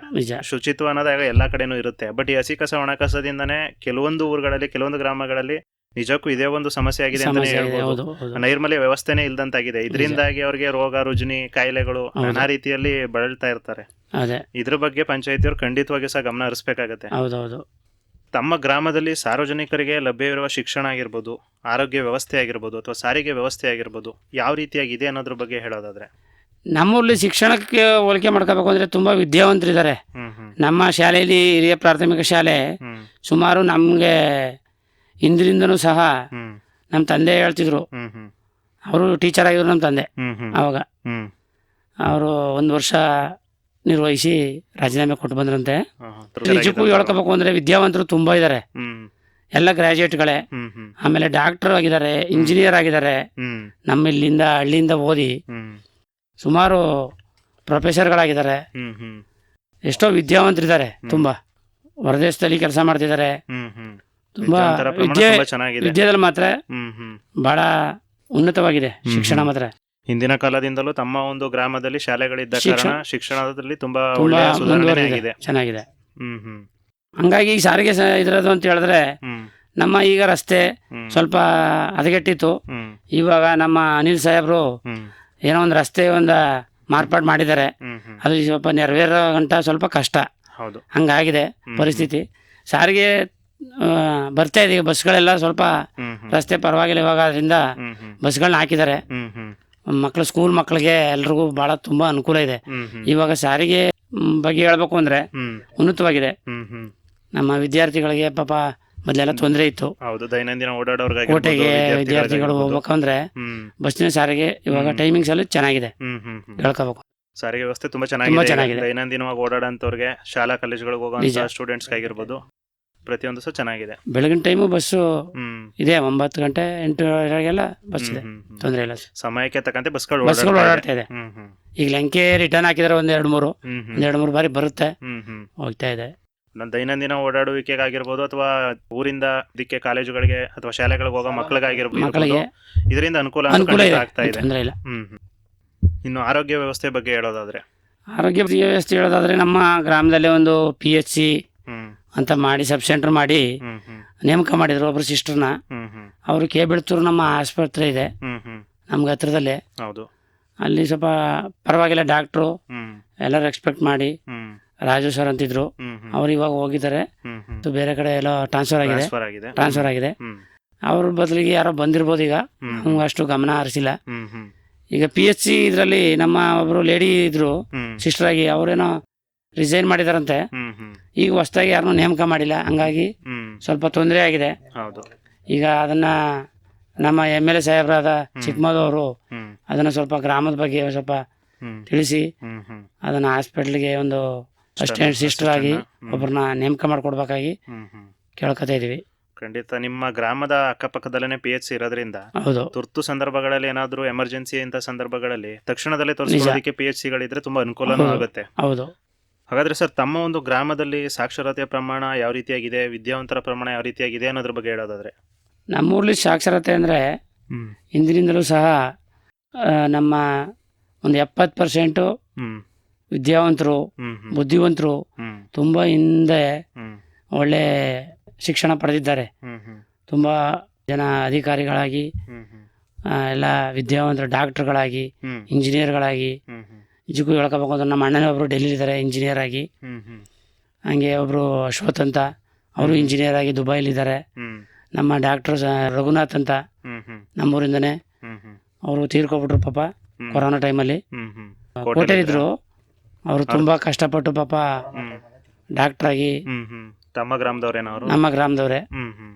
ಶುಚಿತ್ವ ಅನ್ನೋದಾಗ ಎಲ್ಲಾ ಕಡೆನೂ ಇರುತ್ತೆ. ಬಟ್ ಈ ಹಸಿ ಕಸ ಒಣ ಕಸದಿಂದಾನೇ ಕೆಲವೊಂದು ಊರುಗಳಲ್ಲಿ ಕೆಲವೊಂದು ಗ್ರಾಮಗಳಲ್ಲಿ ನಿಜಕ್ಕೂ ಇದೇ ಒಂದು ಸಮಸ್ಯೆ ಆಗಿದೆ ಅಂತಾನೆ ಹೇಳ್ಬೋದು. ನೈರ್ಮಲ್ಯ ವ್ಯವಸ್ಥೆನೇ ಇಲ್ದಂತಾಗಿದೆ. ಇದರಿಂದಾಗಿ ಅವ್ರಿಗೆ ರೋಗ ರುಜಿನಿ ಕಾಯಿಲೆಗಳು ನಾನಾ ರೀತಿಯಲ್ಲಿ ಬಳಲ್ತಾ ಇರ್ತಾರೆ. ಇದ್ರ ಬಗ್ಗೆ ಪಂಚಾಯತಿಯವರು ಖಂಡಿತವಾಗಿ ಸಹ ಗಮನ ಹರಿಸಬೇಕಾಗತ್ತೆ. ತಮ್ಮ ಗ್ರಾಮದಲ್ಲಿ ಸಾರ್ವಜನಿಕರಿಗೆ ಲಭ್ಯವಿರುವ ಶಿಕ್ಷಣ ಆಗಿರ್ಬೋದು, ಆರೋಗ್ಯ ವ್ಯವಸ್ಥೆ ಆಗಿರ್ಬೋದು, ಅಥವಾ ಸಾರಿಗೆ ವ್ಯವಸ್ಥೆ ಆಗಿರ್ಬೋದು, ಯಾವ ರೀತಿಯಾಗಿದೆ ಅನ್ನೋದ್ರ ಬಗ್ಗೆ ಹೇಳೋದಾದ್ರೆ, ನಮ್ಮೂರಲ್ಲಿ ಶಿಕ್ಷಣಕ್ಕೆ ಹೋಲಿಕೆ ಮಾಡ್ಕೋಬೇಕು ಅಂದರೆ ತುಂಬ ವಿದ್ಯಾವಂತರಿದ್ದಾರೆ. ನಮ್ಮ ಶಾಲೆಯಲ್ಲಿ ಹಿರಿಯ ಪ್ರಾಥಮಿಕ ಶಾಲೆ ಸುಮಾರು ನಮಗೆ ಹಿಂದಿನಿಂದನೂ ಸಹ ನಮ್ಮ ತಂದೆ ಹೇಳ್ತಿದ್ರು. ಅವರು ಟೀಚರ್ ಆಗಿದ್ರು ನಮ್ಮ ತಂದೆ. ಆವಾಗ ಅವರು 1 ವರ್ಷ ನಿರ್ವಹಿಸಿ ರಾಜೀನಾಮೆ ಕೊಟ್ಟು ಬಂದ್ರಂತೆ. ನಿಜಕ್ಕೂ ಹೇಳ್ಕೋಬೇಕು ಅಂದರೆ ವಿದ್ಯಾವಂತರು ತುಂಬ ಇದ್ದಾರೆ. ಎಲ್ಲ ಗ್ರಾಜುಯೇಟ್ಗಳೇ. ಆಮೇಲೆ ಡಾಕ್ಟರ್ ಆಗಿದ್ದಾರೆ, ಇಂಜಿನಿಯರ್ ಆಗಿದ್ದಾರೆ. ನಮ್ಮ ಇಲ್ಲಿಂದ ಹಳ್ಳಿಯಿಂದ ಓದಿ ಸುಮಾರು ಪ್ರೊಫೆಸರ್ಗಳಾಗಿದ್ದಾರೆ. ಎಷ್ಟೋ ವಿದ್ಯಾವಂತರಿದ್ದಾರೆ. ತುಂಬ ಹೊರದೇಶದಲ್ಲಿ ಕೆಲಸ ಮಾಡ್ತಿದ್ದಾರೆ. ತುಂಬಾ ವಿದ್ಯೆಯಲ್ಲಿ ಮಾತ್ರ ಬಹಳ ಉನ್ನತವಾಗಿದೆ ಶಿಕ್ಷಣ ಮಾತ್ರ. ಹಿಂದಿನ ಕಾಲದಿಂದಲೂ ತಮ್ಮ ಒಂದು ಗ್ರಾಮದಲ್ಲಿ ಶಾಲೆಗಳಿದ್ದ ಕಾರಣ ಶಿಕ್ಷಣದಲ್ಲಿ ತುಂಬಾ ಒಳ್ಳೆಯ ಸುಧಾರಣೆ ಆಗಿದೆ, ಚೆನ್ನಾಗಿದೆ. ಹಂಗಾಗಿ ಈ ಸಾರಿಗೆ ಇದ್ರದ್ದು ಅಂತ ಹೇಳಿದ್ರೆ ನಮ್ಮ ಈಗ ರಸ್ತೆ ಸ್ವಲ್ಪ ಹದಗೆಟ್ಟಿತ್ತು. ಇವಾಗ ನಮ್ಮ ಅನಿಲ್ ಸಾಹೇಬ್ರು ಏನೋ ಒಂದು ರಸ್ತೆ ಮಾರ್ಪಾಡು ಮಾಡಿದ್ದಾರೆ. ಅದು ಸ್ವಲ್ಪ ನೆರವೇರೋ ಗಂಟ ಸ್ವಲ್ಪ ಕಷ್ಟ. ಹಂಗಾಗಿದೆ ಪರಿಸ್ಥಿತಿ. ಸಾರಿಗೆ ಬರ್ತಾ ಇದೆ. ಬಸ್ಗಳೆಲ್ಲ ಸ್ವಲ್ಪ ರಸ್ತೆ ಪರವಾಗಿಲ್ಲ ಇವಾಗ. ಅದರಿಂದ ಬಸ್ಗಳನ್ನ ಹಾಕಿದ್ದಾರೆ. ಸ್ಕೂಲ್ ಮಕ್ಕಳಿಗೆ ಎಲ್ರಿಗೂ ಬಹಳ ತುಂಬಾ ಅನುಕೂಲ ಇದೆ. ಇವಾಗ ಸಾರಿಗೆ ಬಗ್ಗೆ ಹೇಳ್ಬೇಕು ಅಂದ್ರೆ ಉನ್ನತವಾಗಿದೆ. ನಮ್ಮ ವಿದ್ಯಾರ್ಥಿಗಳಿಗೆ ಪಾಪ ಮೊದಲೆಲ್ಲ ತೊಂದರೆ ಇತ್ತು. ದೈನಂದಿನ ಓಡಾಡೋರ್ಗೆ ಕೋಟೆಗೆ ವಿದ್ಯಾರ್ಥಿಗಳು ಹೋಗ್ಬೇಕಂದ್ರೆ ಬಸ್ಸಿನ ಸಾರಿಗೆ ಇವಾಗ ಟೈಮಿಂಗ್ಸ್ ಅಲ್ಲಿ ಚೆನ್ನಾಗಿದೆ. ಹೇಳ್ಕೋಬೇಕು, ಸಾರಿಗೆ ವ್ಯವಸ್ಥೆ ತುಂಬಾ ಚೆನ್ನಾಗಿದೆ. ದೈನಂದಿನವಾಗಿ ಓಡಾಡೋಂಥವ್ರಿಗೆ, ಶಾಲಾ ಕಾಲೇಜುಗಳಿಗೆ ಹೋಗುವಂತ ಸ್ಟೂಡೆಂಟ್ಸ್ ಆಗಿರ್ಬೋದು, ಪ್ರತಿಯೊಂದು ಸಹ ಚೆನ್ನಾಗಿದೆ. ಬೆಳಗಿನ ಟೈಮು ಬಸ್ಸು ಇದೆ. 9 ಗಂಟೆ 8 ಬಸ್ ಇದೆ, ತೊಂದರೆ ಇಲ್ಲ. ಸಮಯಕ್ಕೆ ತಕ್ಕಂತೆ ಬಸ್ಗಳು ಓಡಾಡ್ತಾ ಇದೆ. ಈಗ ಲಂಕೆ ರಿಟರ್ನ್ ಹಾಕಿದ್ರೆ 1-2 ಬಾರಿ ಬರುತ್ತೆ, ಹೋಗ್ತಾ ಇದೆ. ದೈನಂದಿನ ಓಡಾಡುವಿಕೆಗಾಗಿರ್ಬೋದು ಅಥವಾ ಊರಿಂದ ಇದಕ್ಕೆ ಕಾಲೇಜುಗಳಿಗೆ ಅಥವಾ ಶಾಲೆಗಳಿಗೆ ಹೋಗೋ ಮಕ್ಕಳಿಗಾಗಿರ್ಬೋದು ಇದರಿಂದ ಅನುಕೂಲ ಆಗ್ತಾ ಇದೆ. ಇನ್ನು ಆರೋಗ್ಯ ವ್ಯವಸ್ಥೆ ಬಗ್ಗೆ ಹೇಳೋದಾದ್ರೆ, ಆರೋಗ್ಯ ವ್ಯವಸ್ಥೆ ಹೇಳೋದಾದ್ರೆ ನಮ್ಮ ಗ್ರಾಮದಲ್ಲಿ ಒಂದು PHC ಅಂತ ಮಾಡಿ ಸಬ್ ಸೆಂಟರ್ ಮಾಡಿ ನೇಮಕ ಮಾಡಿದ್ರು ಒಬ್ರು ಸಿಸ್ಟರ್ನ. ಅವರು ಕೇಬೆಳ್ತೂರು ನಮ್ಮ ಆಸ್ಪತ್ರೆ ಇದೆ ನಮ್ಗೆ ಹತ್ರದಲ್ಲೇ. ಅಲ್ಲಿ ಸ್ವಲ್ಪ ಪರವಾಗಿಲ್ಲ, ಡಾಕ್ಟ್ರು ಎಲ್ಲರೂ ಎಕ್ಸ್ಪೆಕ್ಟ್ ಮಾಡಿ ರಾಜು ಸರ್ ಅಂತಿದ್ರು. ಅವ್ರು ಇವಾಗ ಹೋಗಿದ್ದಾರೆ, ಬೇರೆ ಕಡೆ ಎಲ್ಲ ಟ್ರಾನ್ಸ್ಫರ್ ಆಗಿದೆ. ಅವ್ರ ಬದಲಿಗೆ ಯಾರೋ ಬಂದಿರ್ಬೋದು. ಈಗ ನಮ್ಗೆ ಅಷ್ಟು ಗಮನ ಹರಿಸಿಲ್ಲ. ಈಗ PHC ಇದರಲ್ಲಿ ನಮ್ಮ ಒಬ್ರು ಲೇಡಿ ಇದ್ರು ಸಿಸ್ಟರ್ ಆಗಿ, ಅವ್ರೇನೋ ರಿಸೈನ್ ಮಾಡಿದಾರಂತೆ. ಈಗ ಹೊಸದಾಗಿ ಯಾರನ್ನೂ ನೇಮಕ ಮಾಡಿಲ್ಲ. ಹಂಗಾಗಿ ಸ್ವಲ್ಪ ತೊಂದರೆ ಆಗಿದೆ. ಈಗ ಅದನ್ನ ನಮ್ಮ MLA ಸಾಹೇಬರಾದ ಚಿಕ್ಕಮದು ಅವರು ಅದನ್ನ ಸ್ವಲ್ಪ ಗ್ರಾಮದ ಬಗ್ಗೆ ಸ್ವಲ್ಪ ತಿಳಿಸಿ ಅದನ್ನ ಹಾಸ್ಪಿಟ್ಲಿಗೆ ಒಂದು ಅಸಿಸ್ಟೆಂಟ್ ಸಿಸ್ಟರ್ ಆಗಿ ಒಬ್ಬರನ್ನ ನೇಮಕ ಮಾಡ್ಕೊಡ್ಬೇಕಾಗಿ ಕೇಳ್ಕೊತಾ ಇದೀವಿ. ಖಂಡಿತ ನಿಮ್ಮ ಗ್ರಾಮದ ಅಕ್ಕಪಕ್ಕದಲ್ಲೇ PHC ಇರೋದ್ರಿಂದ ತುರ್ತು ಸಂದರ್ಭಗಳಲ್ಲಿ ಏನಾದ್ರೂ ಎಮರ್ಜೆನ್ಸಿ ಅಂತ ಸಂದರ್ಭಗಳಲ್ಲಿ ತಕ್ಷಣದಲ್ಲೇ ತೋರಿಸ್ಕೊಳ್ಳೋದಕ್ಕೆ PHCಗಳಿದ್ರೆ ತುಂಬಾ ಅನುಕೂಲನೂ ಆಗುತ್ತೆ. ಹಾಗಾದ್ರೆ ಸರ್, ತಮ್ಮ ಒಂದು ಗ್ರಾಮದಲ್ಲಿ ಸಾಕ್ಷರತೆಯ ಪ್ರಮಾಣ ಯಾವ ರೀತಿಯಾಗಿದೆ, ವಿದ್ಯಾವಂತರ ಪ್ರಮಾಣ ಯಾವ ರೀತಿಯಾಗಿದೆ ಅನ್ನೋದ್ರ ಬಗ್ಗೆ ಹೇಳೋದಾದ್ರೆ? ನಮ್ಮೂರಲ್ಲಿ ಸಾಕ್ಷರತೆ ಅಂದರೆ ಹಿಂದಿನಿಂದಲೂ ಸಹ ನಮ್ಮ ಒಂದು 70% ವಿದ್ಯಾವಂತರು, ಬುದ್ಧಿವಂತರು, ತುಂಬ ಹಿಂದೆ ಒಳ್ಳೆ ಶಿಕ್ಷಣ ಪಡೆದಿದ್ದಾರೆ. ತುಂಬ ಜನ ಅಧಿಕಾರಿಗಳಾಗಿ, ಎಲ್ಲ ವಿದ್ಯಾವಂತರು ಡಾಕ್ಟರ್ಗಳಾಗಿ, ಇಂಜಿನಿಯರ್ಗಳಾಗಿ. ನಿಜಕ್ಕೂ ಹೇಳ್ಕೋಬೇಕು ಅಂದ್ರೆ ನಮ್ಮ ಅಣ್ಣನೇ ಒಬ್ಬರು ಡೆಲ್ಲಿಲಿದ್ದಾರೆ ಇಂಜಿನಿಯರ್ ಆಗಿ. ಹಂಗೆ ಒಬ್ಬರು ಅಶ್ವಥ್ ಅಂತ, ಅವರು ಇಂಜಿನಿಯರ್ ಆಗಿ ದುಬೈಲಿದ್ದಾರೆ. ನಮ್ಮ ಡಾಕ್ಟರ್ ರಘುನಾಥ್ ಅಂತ ನಮ್ಮೂರಿಂದನೇ, ಅವರು ತೀರ್ಕೊಬಿಟ್ರು ಪಾಪ ಕೊರೋನಾ ಟೈಮಲ್ಲಿ. ಕೋಟೆಲಿದ್ರು ಅವರು, ತುಂಬ ಕಷ್ಟಪಟ್ಟು ಪಾಪ ಡಾಕ್ಟ್ರಾಗಿ. ನಮ್ಮ ಗ್ರಾಮದವ್ರೆ.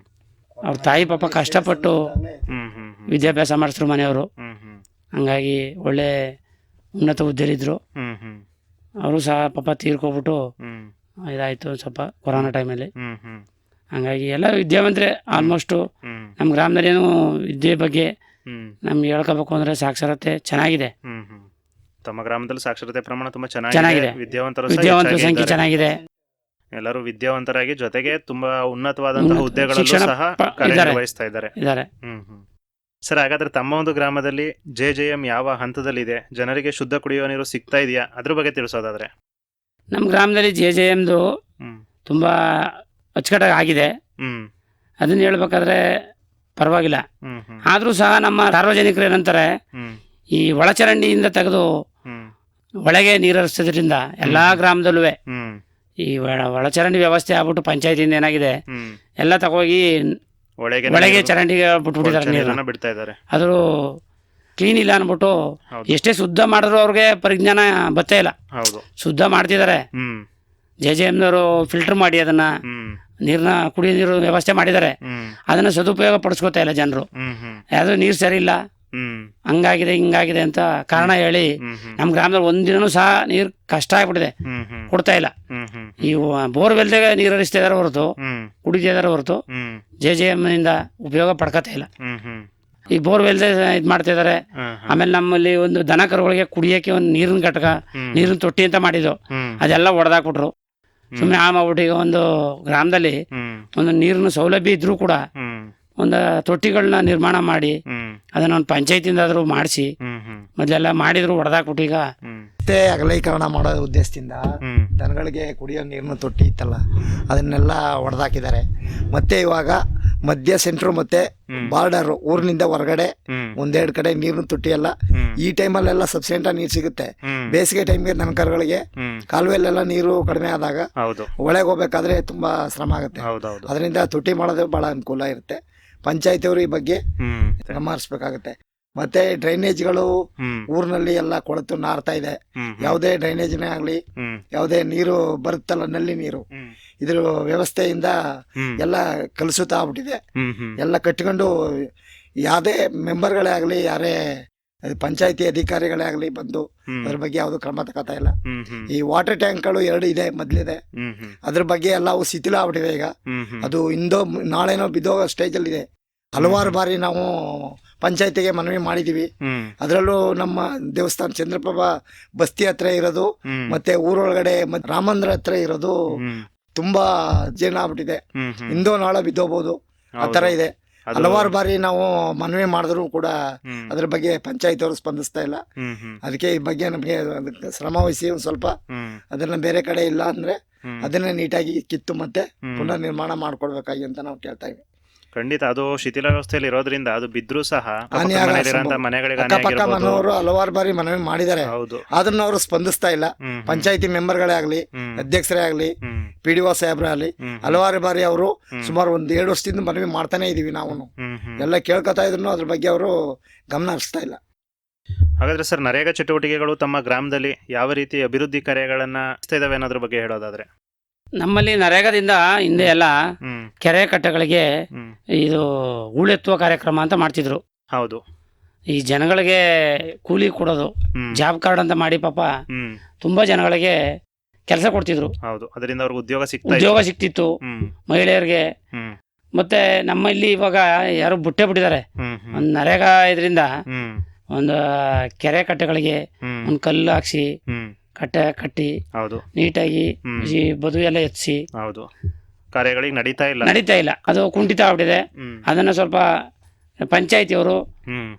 ಅವ್ರ ತಾಯಿ ಪಾಪ ಕಷ್ಟಪಟ್ಟು ವಿದ್ಯಾಭ್ಯಾಸ ಮಾಡಿಸ್ರು ಮನೆಯವರು. ಹಂಗಾಗಿ ಒಳ್ಳೆ ಉನ್ನತ ಹುದ್ದೆಲಿದ್ರು. ಅವರು ಸಹ ಪಾಪ ತೀರ್ಕೊಬಿಟ್ಟು ಇದಾಯಿತು ಸ್ವಲ್ಪ ಕೊರೋನಾ ಟೈಮಲ್ಲಿ. ಹ್ಮ್ ಹ್ಮ್ ಹಂಗಾಗಿ ಎಲ್ಲ ವಿದ್ಯಾವಂತರೇ ಆಲ್ಮೋಸ್ಟು. ಹ್ಮ್ ನಮ್ಮ ಗ್ರಾಮದಲ್ಲಿ ಏನು ವಿದ್ಯೆ ಬಗ್ಗೆ ಹ್ಮ್ ನಮ್ಗೆ ಹೇಳ್ಕೋಬೇಕು ಅಂದರೆ ಸಾಕ್ಷರತೆ ಚೆನ್ನಾಗಿದೆ. ಹ್ಮ್ ಹ್ಮ್ ತಮ್ಮ ಗ್ರಾಮದಲ್ಲಿ ಸಾಕ್ಷರತೆ ಪ್ರಮಾಣ ತುಂಬಾ ಚೆನ್ನಾಗಿದೆ. ಚೆನ್ನಾಗಿದೆ. ವಿದ್ಯಾವಂತರ ವಿದ್ಯಾವಂತರ ಸಂಖ್ಯೆ ಚೆನ್ನಾಗಿದೆ. ಎಲ್ಲರೂ ವಿದ್ಯಾವಂತರಾಗಿ ಜೊತೆಗೆ ತುಂಬಾ ಉನ್ನತವಾದಂತಹ ಹುದ್ದೆಗಳಲ್ಲೂ ಶಿಕ್ಷಣ ಸಹ ಇದ್ದಾರೆ. ಕಾರ್ಯನಿರ್ವಹಿಸ್ತಾ ಇದ್ದಾರೆ. ಇದ್ದಾರೆ. ಸರ್, ಹಾಗಾದ್ರೆ ತಮ್ಮ ಒಂದು ಗ್ರಾಮದಲ್ಲಿ JJM ಯಾವ ಹಂತದಲ್ಲಿದೆ? ಜನರಿಗೆ ಶುದ್ಧ ಕುಡಿಯುವ ನೀರು ಸಿಗ್ತಾ ಇದೆಯಾ? ಅದ್ರ ಬಗ್ಗೆ ತಿಳಿಸೋದಾದ್ರೆ. ನಮ್ಮ ಗ್ರಾಮದಲ್ಲಿ JJMದು ಹ್ಮ್ ತುಂಬ ಅಚ್ಚುಕಟ್ಟಾಗಿ ಆಗಿದೆ. ಹ್ಮ್ ಅದನ್ನ ಹೇಳ್ಬೇಕಾದ್ರೆ ಪರವಾಗಿಲ್ಲ. ಹ್ಮ್ ಹ್ಮ್ ಆದರೂ ಸಹ ನಮ್ಮ ಸಾರ್ವಜನಿಕರು ಏನಂತಾರೆ, ಹ್ಮ್ ಈ ಒಳಚರಂಡಿಯಿಂದ ತೆಗೆದು ಹ್ಮ್ ಒಳಗೆ ನೀರು ಹರಿಸೋದ್ರಿಂದ ಎಲ್ಲ ಗ್ರಾಮದಲ್ಲೂ ಹ್ಮ್ ಈ ಒಳಚರಂಡಿ ವ್ಯವಸ್ಥೆ ಆಗ್ಬಿಟ್ಟು ಪಂಚಾಯತಿಯಿಂದ ಏನಾಗಿದೆ, ಹ್ಮ್ ಎಲ್ಲ ತಗೋಗಿ ಒಳಗೆ ಚರಂಡಿಗೆ ಬಿಟ್ಬಿಟ್ಟಿದ್ದಾರೆ ನೀರನ್ನ. ಬಿಡ್ತಾ ಇದ್ದಾರೆ. ಅದು ಕ್ಲೀನ್ ಇಲ್ಲ ಅಂದ್ಬಿಟ್ಟು ಹೌದು. ಎಷ್ಟೇ ಶುದ್ಧ ಮಾಡಿದ್ರು ಅವ್ರಿಗೆ ಪರಿಜ್ಞಾನ ಬತ್ತೇ ಇಲ್ಲ. ಹೌದು. ಶುದ್ಧ ಮಾಡ್ತಿದ್ದಾರೆ. ಹ್ಮ್ JJMನವರು ಫಿಲ್ಟರ್ ಮಾಡಿ ಅದನ್ನ ಹ್ಮ್ ನೀರನ್ನ ಕುಡಿಯೋ ನೀರು ವ್ಯವಸ್ಥೆ ಮಾಡಿದ್ದಾರೆ. ಹ್ಮ್ ಅದನ್ನ ಸದುಪಯೋಗ ಪಡಿಸ್ಕೊತಾ ಇಲ್ಲ ಜನರು. ಹ್ಮ್ ಹ್ಮ್ ಯಾವುದು ನೀರು ಸರಿ ಇಲ್ಲ, ಹ್ಮ್ ಹಂಗಾಗಿದೆ ಹಿಂಗಾಗಿದೆ ಅಂತ ಕಾರಣ ಹೇಳಿ ಹ್ಮ್ ಹ್ಮ್ ನಮ್ಮ ಗ್ರಾಮದಲ್ಲಿ ಒಂದಿನೂ ಸಹ ನೀರು ಕಷ್ಟ ಆಗ್ಬಿಟ್ಟಿದೆ, ಹ್ಮ್ ಹ್ಮ್ ಕೊಡ್ತಾ ಇಲ್ಲ. ಹ್ಮ್ ಹ್ಮ್ ಈ ಬೋರ್ವೆಲ್ದಾಗ ನೀರು ಹರಿಸ್ತಾ ಇದಾರೆ ಹೊರತು, ಹ್ಮ್ ಕುಡಿತಾ ಇದಾರೆ ಹೊರತು ಹ್ಮ್ JJMನಿಂದ ಉಪಯೋಗ ಪಡ್ಕೊತಾ ಇಲ್ಲ. ಹ್ಮ್ ಹ್ಮ್ ಈ ಬೋರ್ವೆಲ್ದೆ ಇದು ಮಾಡ್ತಾ ಇದಾರೆ. ಹ್ಮ್ ಆಮೇಲೆ ನಮ್ಮಲ್ಲಿ ಒಂದು ದನ ಕರುಗಳಿಗೆ ಕುಡಿಯೋಕ್ಕೆ ಒಂದು ನೀರಿನ ಘಟಕ, ನೀರಿನ ತೊಟ್ಟಿ ಅಂತ ಮಾಡಿದ್ದು, ಹ್ಮ್ ಅದೆಲ್ಲ ಹೊಡೆದಾಕ್ಬಿಟ್ರು. ಸುಮ್ಮನೆ ಆ ಮಾಡ್ಬಿಟ್ಟು ಈಗ ಒಂದು ಗ್ರಾಮದಲ್ಲಿ ಹ್ಮ್ ಒಂದು ನೀರಿನ ಸೌಲಭ್ಯ ಇದ್ರೂ ಕೂಡ ಹ್ಮ್ ಒಂದು ತೊಟ್ಟಿಗಳನ್ನ ನಿರ್ಮಾಣ ಮಾಡಿ ಹ್ಮ್ ಅದನ್ನ ಒಂದು ಪಂಚಾಯತಿಂದಾದರೂ ಮಾಡಿಸಿ, ಹ್ಮ್ ಹ್ಮ್ ಮೊದಲೆಲ್ಲ ಮಾಡಿದ್ರು ಹೊಡೆದಾಕ್ಬಿಟ್ಟು ಈಗ ಹ್ಮ್ ಮತ್ತೆ ಅಗಲೀಕರಣ ಮಾಡೋ ಉದ್ದೇಶದಿಂದ ಹ್ಮ್ ದನಗಳಿಗೆ ಕುಡಿಯೋ ನೀರಿನ ತೊಟ್ಟಿ ಇತ್ತಲ್ಲ ಅದನ್ನೆಲ್ಲ ಹೊಡೆದಾಕಿದ್ದಾರೆ. ಮತ್ತೆ ಇವಾಗ ಮಧ್ಯ ಸೆಂಟ್ರು ಮತ್ತೆ ಬಾರ್ಡರ್ ಊರಿನಿಂದ ಹೊರಗಡೆ ಹ್ಮ್ ಒಂದೆರಡು ಕಡೆ ನೀರಿನ ತೊಟ್ಟಿ ಎಲ್ಲ ಹ್ಮ್ ಈ ಟೈಮಲ್ಲೆಲ್ಲ ಸಬ್ಸಿಡೆಂಟ್ ನೀರು ಸಿಗುತ್ತೆ. ಹ್ಮ್ ಬೇಸಿಗೆ ಟೈಮ್ಗೆ ದನಕರುಗಳಿಗೆ ಹ್ಮ್ ಕಾಲುವೆಲೆಲ್ಲ ನೀರು ಕಡಿಮೆ ಆದಾಗ ಹೌದು ಒಳಗೆ ಹೋಗ್ಬೇಕಾದ್ರೆ ತುಂಬಾ ಶ್ರಮ ಆಗುತ್ತೆ. ಹೌದೌದು. ಅದರಿಂದ ತೊಟ್ಟಿ ಮಾಡೋದು ಬಹಳ ಅನುಕೂಲ ಇರುತ್ತೆ. ಪಂಚಾಯತಿಯವರು ಈ ಬಗ್ಗೆ ಹ್ಮ್ ಗಮನ ಹರಿಸ್ಬೇಕಾಗತ್ತೆ. ಮತ್ತೆ ಡ್ರೈನೇಜ್ಗಳು ಹ್ಮ್ ಊರಿನಲ್ಲಿ ಎಲ್ಲ ಕೊಳೆತು ನಾರ್ತಾ ಇದೆ. ಹ್ಮ್ ಯಾವುದೇ ಡ್ರೈನೇಜ್ನೇ ಆಗಲಿ, ಹ್ಮ್ ಯಾವುದೇ ನೀರು ಬರುತ್ತಲ್ಲ ನಲ್ಲಿ ನೀರು, ಹ್ಮ್ ಇದ್ರ ವ್ಯವಸ್ಥೆಯಿಂದ ಹ್ಮ್ ಎಲ್ಲ ಕಲುಷಿತ ಆಗ್ಬಿಟ್ಟಿದೆ. ಹ್ಮ್ ಹ್ಮ್ ಎಲ್ಲ ಕಟ್ಕೊಂಡು ಯಾವುದೇ ಮೆಂಬರ್ಗಳೇ ಆಗಲಿ, ಯಾರೇ ಪಂಚಾಯತಿ ಅಧಿಕಾರಿಗಳೇ ಆಗಲಿ ಬಂದು ಹ್ಮ್ ಅದ್ರ ಬಗ್ಗೆ ಯಾವುದು ಕ್ರಮ ತಗೋತಾ ಇಲ್ಲ. ಹ್ಮ್ ಹ್ಮ್ ಈ ವಾಟರ್ ಟ್ಯಾಂಕ್ಗಳು 2 ಇದೆ, ಮೊದಲಿದೆ. ಹ್ಮ್ ಹ್ಮ್ ಅದ್ರ ಬಗ್ಗೆ ಎಲ್ಲ ಅವು ಶಿಥಿಲ ಆಗ್ಬಿಟ್ಟಿವೆ ಈಗ. ಹ್ಮ್ ಹ್ಮ್ ಅದು ನಾಳೆನೋ ಬಿದ್ದೋಗೋ ಸ್ಟೇಜಲ್ಲಿ ಇದೆ. ಹಲವಾರು ಬಾರಿ ನಾವು ಪಂಚಾಯತಿಗೆ ಮನವಿ ಮಾಡಿದ್ದೀವಿ. ಹ್ಮ್ ಅದರಲ್ಲೂ ನಮ್ಮ ದೇವಸ್ಥಾನ ಚಂದ್ರಪ್ರಭಾ ಬಸ್ತಿ ಹತ್ರ ಇರೋದು, ಹ್ಮ್ ಮತ್ತೆ ಊರೊಳಗಡೆ ರಾಮಂದ್ರ ಹತ್ರ ಇರೋದು ಹ್ಮ್ ತುಂಬಾ ಜೀರ್ಣ ಆಗ್ಬಿಟ್ಟಿದೆ. ಹ್ಮ್ ಹ್ಮ್ ಇಂದೋ ನಾಳೆ ಬಿದ್ದೋಗ್ಬೋದು, ಆ ಥರ ಇದೆ. ಅದು- ಹಲವಾರು ಬಾರಿ ನಾವು ಮನವಿ ಮಾಡಿದ್ರು ಕೂಡ ಹ್ಮ್ ಅದ್ರ ಬಗ್ಗೆ ಪಂಚಾಯತಿಯವರು ಸ್ಪಂದಿಸ್ತಾ ಇಲ್ಲ. ಹ್ಮ್ ಹ್ಮ್ ಅದಕ್ಕೆ ಈ ಬಗ್ಗೆ ನಮಗೆ ಅದಕ್ಕೆ ಶ್ರಮ ವಹಿಸಿ ಒಂದು ಸ್ವಲ್ಪ ಹ್ಮ್ ಅದನ್ನ ಬೇರೆ ಕಡೆ ಇಲ್ಲ ಅಂದ್ರೆ ಹ್ಮ್ ಅದನ್ನ ನೀಟಾಗಿ ಕಿತ್ತು ಮತ್ತೆ ಹ್ಮ್. ಪುನರ್ ನಿರ್ಮಾಣ ಮಾಡ್ಕೊಡ್ಬೇಕಾಗಿ ಅಂತ ನಾವು ಕೇಳ್ತಾ ಇದ್ವಿ. ಖಂಡಿತ ಅದು ಶಿಥಿಲ ವ್ಯವಸ್ಥೆಯಲ್ಲಿ ಇರೋದ್ರಿಂದ ಅದು ಬಿದ್ರೂ ಸಹ ಹಾನಿ ಆಗೋ ಮನೆಯಲ್ಲಿರೋಂಥ ಸಂಭವ. ಮನೆಗಳಿಗೆ ಹಾನಿ ಅಕ್ಕಪಕ್ಕ ಆಗಿರ್ಬೋದು. ಮನೆಯವರು ಹಲವಾರು ಬಾರಿ ಮನವಿ ಮಾಡಿದ್ದಾರೆ, ಹೌದು. ಆದ್ರೂ ಅವರು ಸ್ಪಂದಿಸ್ತಾ ಇಲ್ಲ. ಹ್ಮ್ ಪಂಚಾಯತಿ ಮೆಂಬರ್ಗಳೇ ಆಗಲಿ, ಹ್ಮ್ ಅಧ್ಯಕ್ಷರೇ ಆಗಲಿ, ಹ್ಮ್ PDO ಸಾಹೇಬ್ರೇ ಆಗಲಿ, ಹ್ಮ್ ಹಲವಾರು ಬಾರಿ ಅವರು ಹ್ಮ್. ಸುಮಾರು 1-2 ವರ್ಷದಿಂದ ಮನವಿ ಮಾಡ್ತಾನೆ ಇದೀವಿ. ನಾವು ಹ್ಮ್ ಹ್ಮ್ ಎಲ್ಲ ಕೇಳ್ಕೊತಾ ಇದ್ರು ಅದ್ರ ಬಗ್ಗೆ ಅವರು ಗಮನ ಹರಿಸ್ತಾ ಇಲ್ಲ. ಹಾಗಾದ್ರೆ ಸರ್, ನರೇಗಾ ಚಟುವಟಿಕೆಗಳು ತಮ್ಮ ಗ್ರಾಮದಲ್ಲಿ ಯಾವ ರೀತಿ ಅಭಿವೃದ್ಧಿ ಕಾರ್ಯಗಳನ್ನ ಮಾಡ್ತಾ ಇದಾವೆ ಅನ್ನೋದ್ರ ಬಗ್ಗೆ ಹೇಳೋದಾದ್ರೆ. ನಮ್ಮಲ್ಲಿ ನರೇಗಾದಿಂದ ಹಿಂದೆ ಎಲ್ಲ ಹ್ಮ್ ಕೆರೆ ಕಟ್ಟೆಗಳಿಗೆ ಹ್ಮ್ ಇದು ಹೂಳೆತ್ತುವ ಕಾರ್ಯಕ್ರಮ ಅಂತ ಮಾಡ್ತಿದ್ರು. ಹೌದು. ಈ ಜನಗಳಿಗೆ ಕೂಲಿ ಕೊಡೋದು, ಹ್ಮ್ ಜಾಬ್ ಕಾರ್ಡ್ ಅಂತ ಮಾಡಿ ಪಾಪ ಹ್ಮ್ ತುಂಬಾ ಜನಗಳಿಗೆ ಕೆಲಸ ಕೊಡ್ತಿದ್ರು, ಹೌದು. ಅದರಿಂದ ಅವ್ರಿಗೆ ಉದ್ಯೋಗ ಸಿಗ್ತಾ ಉದ್ಯೋಗ ಇತ್ತು. ಸಿಕ್ತಿತ್ತು ಹ್ಮ್ ಮಹಿಳೆಯರಿಗೆ. ಹ್ಮ್ ಮತ್ತೆ ನಮ್ಮಲ್ಲಿ ಇವಾಗ ಯಾರು ಬುಟ್ಟೆ ಬಿಟ್ಟಿದ್ದಾರೆ. ಹ್ಮ್ ಹ್ಮ್ ಒಂದು ನರೇಗಾ ಇದರಿಂದ ಹ್ಮ್ ಒಂದು ಕೆರೆ ಕಟ್ಟೆಗಳಿಗೆ ಹ್ಮ್ ಒಂದು ಕಲ್ಲು ಹಾಕ್ಸಿ ಹ್ಮ್ ಕಟ್ಟೆ ಕಟ್ಟಿ ಹೌದು. ನೀಟಾಗಿ ಹ್ಮ್. ಈ ಬದು ಎಲ್ಲ ಎತ್ಸಿ ಹೌದು. ಕಾರ್ಯಗಳಿಗೆ ನಡೀತಾ ಇಲ್ಲ. ನಡೀತಾ ಇಲ್ಲ, ಅದು ಕುಂಠಿತ ಆಗ್ಬಿಟ್ಟಿದೆ. ಹ್ಮ್ ಅದನ್ನ ಸ್ವಲ್ಪ ಪಂಚಾಯತಿಯವರು ಹ್ಮ್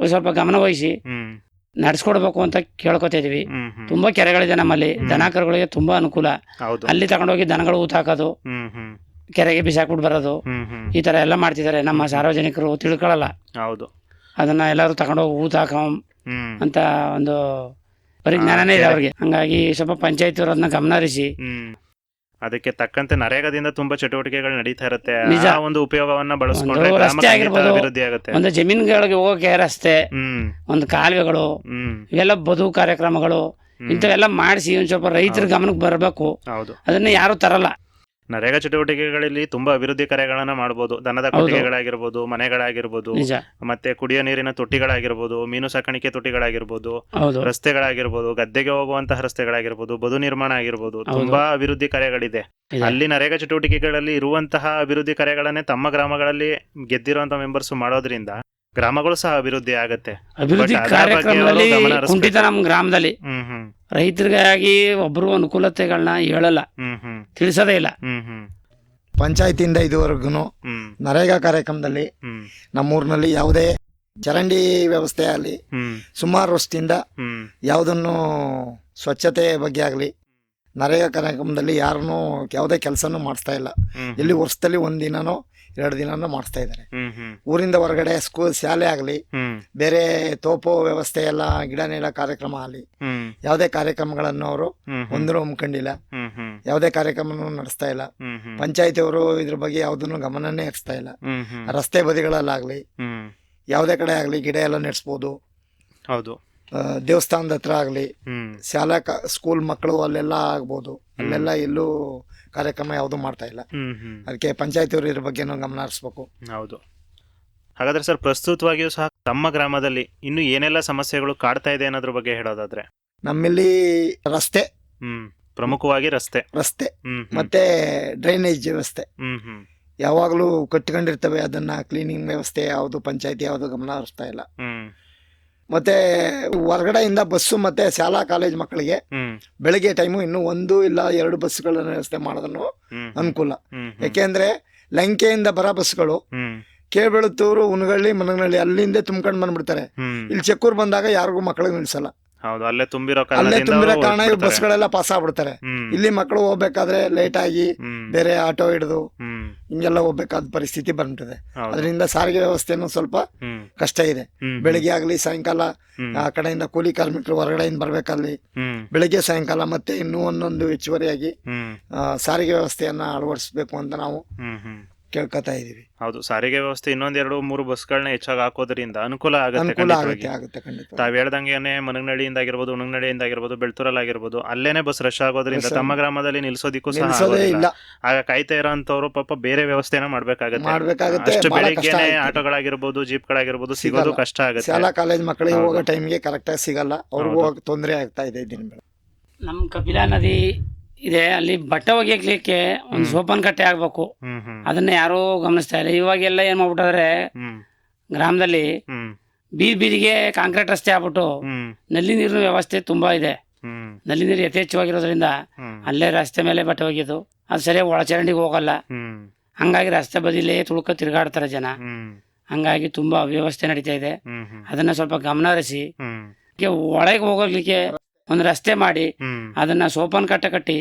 ಸ್ವಲ್ಪ ಗಮನ ವಹಿಸಿ ಹ್ಮ್ ನಡೆಸ್ಕೊಡ್ಬೇಕು ಅಂತ ಕೇಳ್ಕೊತಾ ಇದೀವಿ. ಹ್ಮ್ ಹ್ಮ್ ತುಂಬಾ ಕೆರೆಗಳಿದೆ ನಮ್ಮಲ್ಲಿ, ದನ ಕರುಗಳಿಗೆ ತುಂಬಾ ಅನುಕೂಲ. ಹೌದು. ಅಲ್ಲಿ ತಗೊಂಡೋಗಿ ದನಗಳು ಊತ ಹಾಕೋದು, ಹ್ಮ್ ಹ್ಮ್ ಕೆರೆಗೆ ಬಿಸಾಕ್ಬಿಟ್ಟು ಬರೋದು, ಹ್ಮ್ ಹ್ಮ್ ಈ ತರ ಎಲ್ಲ ಮಾಡ್ತಿದ್ದಾರೆ. ನಮ್ಮ ಸಾರ್ವಜನಿಕರು ತಿಳ್ಕೊಳ್ಳಲ್ಲ. ಹೌದು. ಅದನ್ನ ಎಲ್ಲರೂ ತಗೊಂಡೋಗಿ ಊತ ಹಾಕೋ ಹ್ಮ್ ಅಂತ ಒಂದು ಪರಿಜ್ಞಾನನೇ ಇದೆ ಅವ್ರಿಗೆ. ಹಂಗಾಗಿ ಸ್ವಲ್ಪ ಪಂಚಾಯತಿಯವರು ಅದನ್ನ ಗಮನ ಹರಿಸಿ ಹ್ಮ್ ಅದಕ್ಕೆ ತಕ್ಕಂತೆ ನರೇಗಾದಿಂದ ತುಂಬಾ ಚಟುವಟಿಕೆಗಳು ನಡೀತಾ ಇರುತ್ತೆ. ನಿಜ. ಆ ಒಂದು ಉಪಯೋಗವನ್ನ ಬಳಸ್ಕೊಂಡ್ರೆ ಒಂದು ಗ್ರಾಮ ರಸ್ತೆ ಖಂಡಿತ ಆಗಿರ್ಬೋದು, ಅಭಿವೃದ್ಧಿ ಆಗುತ್ತೆ. ಒಂದು ಜಮೀನುಗಳಿಗೆ ಹೋಗೋಕೆ ರಸ್ತೆ, ಹ್ಮ್ ಒಂದು ಕಾಲುವೆಗಳು, ಹ್ಮ್ ಇವೆಲ್ಲ ಬದು ಕಾರ್ಯಕ್ರಮಗಳು ಇಂಥವೆಲ್ಲ ಮಾಡಿಸಿ ಒಂದ್ ಸ್ವಲ್ಪ ರೈತರ ಗಮನಕ್ಕೆ ಬರಬೇಕು. ಹೌದು. ಅದನ್ನ ಯಾರು ತರಲ್ಲ. ನರೇಗಾ ಚಟುವಟಿಕೆಗಳಲ್ಲಿ ತುಂಬಾ ಅಭಿವೃದ್ಧಿ ಕಾರ್ಯಗಳನ್ನ ಮಾಡಬಹುದು. ದನದ ಕೊಟ್ಟಿಗೆಗಳಾಗಿರ್ಬೋದು, ಮನೆಗಳಾಗಿರ್ಬೋದು, ನಿಜ. ಮತ್ತೆ ಕುಡಿಯೋ ನೀರಿನ ತೊಟ್ಟಿಗಳಾಗಿರ್ಬೋದು, ಮೀನು ಸಾಕಾಣಿಕೆ ತೊಟ್ಟಿಗಳಾಗಿರ್ಬೋದು, ಹೌದು. ರಸ್ತೆಗಳಾಗಿರ್ಬೋದು, ಗದ್ದೆಗೆ ಹೋಗುವಂತಹ ರಸ್ತೆಗಳಾಗಿರ್ಬೋದು, ಬದು ನಿರ್ಮಾಣ ಆಗಿರ್ಬೋದು, ತುಂಬಾ ಅಭಿವೃದ್ಧಿ ಕಾರ್ಯಗಳಿದೆ. ಅಲ್ಲಿ ನರೇಗಾ ಚಟುವಟಿಕೆಗಳಲ್ಲಿ ಇರುವಂತಹ ಅಭಿವೃದ್ಧಿ ಕಾರ್ಯಗಳನ್ನೇ ತಮ್ಮ ಗ್ರಾಮಗಳಲ್ಲಿ ಗೆದ್ದಿರುವಂತಹ ಮೆಂಬರ್ಸ್ ಮಾಡೋದ್ರಿಂದ ಗ್ರಾಮಗಳು ಸಹ ಅಭಿವೃದ್ಧಿ ಆಗತ್ತೆ. ಅಭಿವೃದ್ಧಿ But ಅದರ ಬಗ್ಗೆ ಕಾರ್ಯಕ್ರಮದಲ್ಲಿ ಅವರು ಗಮನ ಹರಿಸ್ಬೇಕು. ಕುಂಠಿತ ನಮ್ಮ ಗ್ರಾಮದಲ್ಲಿ ಹ್ಮ್ ಹ್ಮ್ ರೈತರಿಗಾಗಿ ಒಬ್ಬರು ಅನುಕೂಲತೆಗಳನ್ನ ಹೇಳಲ್ಲ, ಹ್ಮ್ ಹ್ಮ್ ತಿಳಿಸೋದೇ ಇಲ್ಲ. ಹ್ಮ್ ಹ್ಮ್ ಪಂಚಾಯತಿಯಿಂದ ಇದುವರೆಗೂ ಹ್ಮ್ ನರೇಗಾ ಕಾರ್ಯಕ್ರಮದಲ್ಲಿ ಹ್ಮ್ ನಮ್ಮೂರಿನಲ್ಲಿ ಯಾವುದೇ ಚರಂಡಿ ವ್ಯವಸ್ಥೆ ಆಗಲಿ ಹ್ಮ್ ಸುಮಾರು ವರ್ಷದಿಂದ ಹ್ಮ್ ಯಾವುದನ್ನು ಸ್ವಚ್ಛತೆ ಬಗ್ಗೆ ಆಗಲಿ ನರೇಗಾ ಕಾರ್ಯಕ್ರಮದಲ್ಲಿ ಯಾರನ್ನೂ ಯಾವುದೇ ಕೆಲಸನೂ ಮಾಡಿಸ್ತಾ ಇಲ್ಲ. ಹ್ಮ್ ಇಲ್ಲಿ ವರ್ಷದಲ್ಲಿ 1 ದಿನನೋ 2 ದಿನನೋ ಮಾಡಿಸ್ತಾ ಇದ್ದಾರೆ. ಹ್ಮ್ ಹ್ಮ್ ಊರಿಂದ ಹೊರಗಡೆ ಸ್ಕೂಲ್ ಶಾಲೆ ಆಗಲಿ ಹ್ಮ್ ಬೇರೆ ತೋಪು ವ್ಯವಸ್ಥೆ ಎಲ್ಲ ಗಿಡ ನೆಡ ಕಾರ್ಯಕ್ರಮ ಆಗಲಿ ಹ್ಮ್ ಯಾವುದೇ ಕಾರ್ಯಕ್ರಮಗಳನ್ನು ಅವರು ಹ್ಮ್ ಒಂದೂ ಹಮ್ಮಿಕೊಂಡಿಲ್ಲ. ಹ್ಮ್ ಹ್ಮ್ ಯಾವುದೇ ಕಾರ್ಯಕ್ರಮನೂ ನಡೆಸ್ತಾ ಇಲ್ಲ. ಹ್ಮ್ ಹ್ಮ್ ಪಂಚಾಯತಿಯವರು ಇದ್ರ ಬಗ್ಗೆ ಯಾವುದನ್ನು ಗಮನನೇ ಹರಿಸ್ತಾ ಇಲ್ಲ. ಹ್ಮ್ ಹ್ಮ್ ರಸ್ತೆ ಬದಿಗಳಲ್ಲಾಗಲಿ ಹ್ಮ್ ಯಾವುದೇ ಕಡೆ ಆಗಲಿ ಗಿಡ ಎಲ್ಲ ನೆಡ್ಸ್ಬೋದು. ಹೌದು. ದೇವಸ್ಥಾನದ ಹತ್ರ ಆಗಲಿ ಹ್ಮ್ ಶಾಲಾ ಸ್ಕೂಲ್ ಮಕ್ಕಳು ಅಲ್ಲೆಲ್ಲ ಆಗ್ಬೋದು, ಅಲ್ಲೆಲ್ಲ ಎಲ್ಲೂ ಕಾರ್ಯಕ್ರಮ ಯಾವುದೂ ಮಾಡ್ತಾ ಇಲ್ಲ. ಹ್ಮ್ ಹ್ಮ್ ಅದಕ್ಕೆ ಪಂಚಾಯತಿಯವರು ಇದ್ರ ಬಗ್ಗೆನೂ ಗಮನ ಹರಿಸ್ಬೇಕು. ಹೌದು. ಹಾಗಾದ್ರೆ ಸರ್, ಪ್ರಸ್ತುತವಾಗಿಯೂ ಸಹ ತಮ್ಮ ಗ್ರಾಮದಲ್ಲಿ ಇನ್ನು ಏನೆಲ್ಲ ಸಮಸ್ಯೆಗಳು ಕಾಡ್ತಾ ಇದೆ ಅನ್ನೋದ್ರ ಬಗ್ಗೆ ಹೇಳೋದಾದ್ರೆ? ನಮ್ಮಲ್ಲಿ ರಸ್ತೆ ಪ್ರಮುಖವಾಗಿ ರಸ್ತೆ ಹ್ಮ್ ಮತ್ತೆ ಡ್ರೈನೇಜ್ ವ್ಯವಸ್ಥೆ ಹ್ಮ್ ಯಾವಾಗಲೂ ಕಟ್ಕೊಂಡಿರ್ತವೆ. ಅದನ್ನ ಕ್ಲೀನಿಂಗ್ ವ್ಯವಸ್ಥೆ ಯಾವುದು ಪಂಚಾಯತಿ ಯಾವುದು ಗಮನ ಹರಿಸ್ತಾ ಇಲ್ಲ. ಹ್ಮ್ ಮತ್ತೆ ಹೊರಗಡೆಯಿಂದ ಬಸ್ಸು ಮತ್ತೆ ಶಾಲಾ ಕಾಲೇಜ್ ಮಕ್ಕಳಿಗೆ ಹ್ಮ್ ಬೆಳಿಗ್ಗೆ ಟೈಮು ಇನ್ನೂ 1 ಇಲ್ಲ 2 ಬಸ್ಸುಗಳನ್ನ ವ್ಯವಸ್ಥೆ ಮಾಡೋದನ್ನು ಹ್ಮ್ ಅನುಕೂಲ. ಹ್ಮ್ ಯಾಕೆಂದ್ರೆ ಲಂಕೆಯಿಂದ ಬರೋ ಬಸ್ಸುಗಳು ಹ್ಮ್ ಕೇಳ್ಬೆಳುತ್ತೂರು, ಉನಗಳ್ಳಿ, ಮನಗನಹಳ್ಳಿ ಅಲ್ಲಿಂದ ತುಂಬ್ಕೊಂಡು ಬಂದ್ಬಿಡ್ತಾರೆ. ಹ್ಮ್ ಇಲ್ಲಿ ಚೆಕ್ಕೂರು ಬಂದಾಗ ಯಾರಿಗೂ ಮಕ್ಕಳಿಗೆ ನಿಲ್ಸಲ್ಲ. ಹೌದು, ಅಲ್ಲೇ ತುಂಬಿರೋ ಅಲ್ಲೇ ತುಂಬಿರೋ ಕಾರಣ ಕಾರಣದಿಂದ ಬಸ್ಗಳೆಲ್ಲ ಪಾಸ್ ಆಗ್ಬಿಡ್ತಾರೆ. ಇಲ್ಲಿ ಮಕ್ಕಳು ಹೋಗ್ಬೇಕಾದ್ರೆ ಲೇಟ್ ಆಗಿ ಬೇರೆ ಆಟೋ ಹಿಡಿದು ಹಿಂಗೆಲ್ಲ ಹೋಗ್ಬೇಕಾದ ಪರಿಸ್ಥಿತಿ ಬಂದ್ಬಿಟ್ಟಿದೆ. ಅದರಿಂದ ಸಾರಿಗೆ ವ್ಯವಸ್ಥೆನೂ ಸ್ವಲ್ಪ ಕಷ್ಟ ಇದೆ. ಬೆಳಿಗ್ಗೆ ಆಗ್ಲಿ ಸಾಯಂಕಾಲ ಆ ಕಡೆಯಿಂದ ಕೂಲಿ ಕಾರ್ಮಿಕರು ಹೊರಗಡೆಯಿಂದ ಬರ್ಬೇಕಲ್ಲಿ ಬೆಳಿಗ್ಗೆ ಸಾಯಂಕಾಲ ಮತ್ತೆ ಇನ್ನೂ ಒಂದೊಂದು ಹೆಚ್ಚುವರಿಯಾಗಿ ಸಾರಿಗೆ ವ್ಯವಸ್ಥೆಯನ್ನ ಅಳವಡಿಸ್ಬೇಕು ಅಂತ ನಾವು ಕೇಳ್ಕೊತಾ ಇದೀವಿ. ಹೌದು, ಸಾರಿಗೆ ವ್ಯವಸ್ಥೆ 1-2-3 ಬಸ್ಗಳನ್ನ ಹೆಚ್ಚಾಗಿ ಹಾಕೋದ್ರಿಂದ ಅನುಕೂಲ ಆಗುತ್ತೆ ಆಗುತ್ತೆ. ಖಂಡಿತ. ತಾವ್ ಹೇಳ್ದಂಗೆನೆ ಮನಗನಹಳ್ಳಿಯಿಂದ ಆಗಿರ್ಬೋದು, ಉಣಗನಹಳ್ಳಿಯಿಂದ ಆಗಿರ್ಬೋದು, ಬೆಳ್ತೂರಲ್ಲಿ ಆಗಿರ್ಬೋದು, ಅಲ್ಲೇನೆ ಬಸ್ ರಶ್ ಆಗೋದ್ರಿಂದ ತಮ್ಮ ಗ್ರಾಮದಲ್ಲಿ ನಿಲ್ಸೋದಿಕ್ಕೂ ಸಹ ಇಲ್ಲ. ಆಗ ಕಾಯ್ತಾ ಇರೋಂಥವ್ರು ಪಾಪ ಬೇರೆ ವ್ಯವಸ್ಥೆನ ಮಾಡ್ಬೇಕಾಗತ್ತೆ. ಅಷ್ಟು ಬಹಳ ಬೆಳಿಗ್ಗೆನೆ ಆಟೋಗಳಾಗಿರ್ಬೋದು, ಜೀಪ್ಗಳಾಗಿರ್ಬೋದು ಸಿಗೋದು ಕಷ್ಟ ಆಗುತ್ತೆ. ಶಾಲಾ ಕಾಲೇಜ್ ಮಕ್ಕಳಿಗೆ ಹೋಗೋ ಟೈಮ್ಗೆ ಕರೆಕ್ಟ್ ಆಗಿ ಸಿಗಲ್ಲ. ಅವ್ರಿಗೂ ಹೋಗಕ್ಕೆ ತೊಂದರೆ ಆಗ್ತಾ ಇದೆ ದಿನ. ನಮ್ಮ ಕಪಿಲಾ ನದಿ ಇದೆ, ಅಲ್ಲಿ ಬಟ್ಟೆ ಒಗೆಯಕ್ಕೆ ಒಂದು ಸೋಪನ್ ಕಟ್ಟೆ ಆಗ್ಬೇಕು. ಅದನ್ನ ಯಾರೂ ಗಮನಿಸ್ತಾ ಇಲ್ಲ. ಇವಾಗೆಲ್ಲ ಏನ್ ಮಾಡ್ಬಿಟ್ಟಾದ್ರೆ ಗ್ರಾಮದಲ್ಲಿ ಬೀದಿಗೆ ಕಾಂಕ್ರೀಟ್ ರಸ್ತೆ ಆಗ್ಬಿಟ್ಟು ನಲ್ಲಿ ನೀರಿನ ವ್ಯವಸ್ಥೆ ತುಂಬಾ ಇದೆ. ನಲ್ಲಿ ನೀರು ಯಥೇಚ್ಛವಾಗಿರೋದ್ರಿಂದ ಅಲ್ಲೇ ರಸ್ತೆ ಮೇಲೆ ಬಟ್ಟೆ ಒಗೆಯೋದು, ಅದು ಸರಿಯಾಗಿ ಒಳಚರಂಡಿಗೆ ಹೋಗಲ್ಲ. ಹಂಗಾಗಿ ರಸ್ತೆ ಬದಿಲೇ ತುಳ್ಕೊ ತಿರ್ಗಾಡ್ತಾರೆ ಜನ. ಹಂಗಾಗಿ ತುಂಬಾ ಅವ್ಯವಸ್ಥೆ ನಡೀತಾ ಇದೆ. ಅದನ್ನ ಸ್ವಲ್ಪ ಗಮನ ಹರಿಸಿ ಒಳಗೆ ಹೋಗ್ಲಿಕ್ಕೆ ಒಂದು ರಸ್ತೆ ಮಾಡಿ ಅದನ್ನ ಸೋಪನ್ ಕಟ್ಟೆ ಕಟ್ಟಿ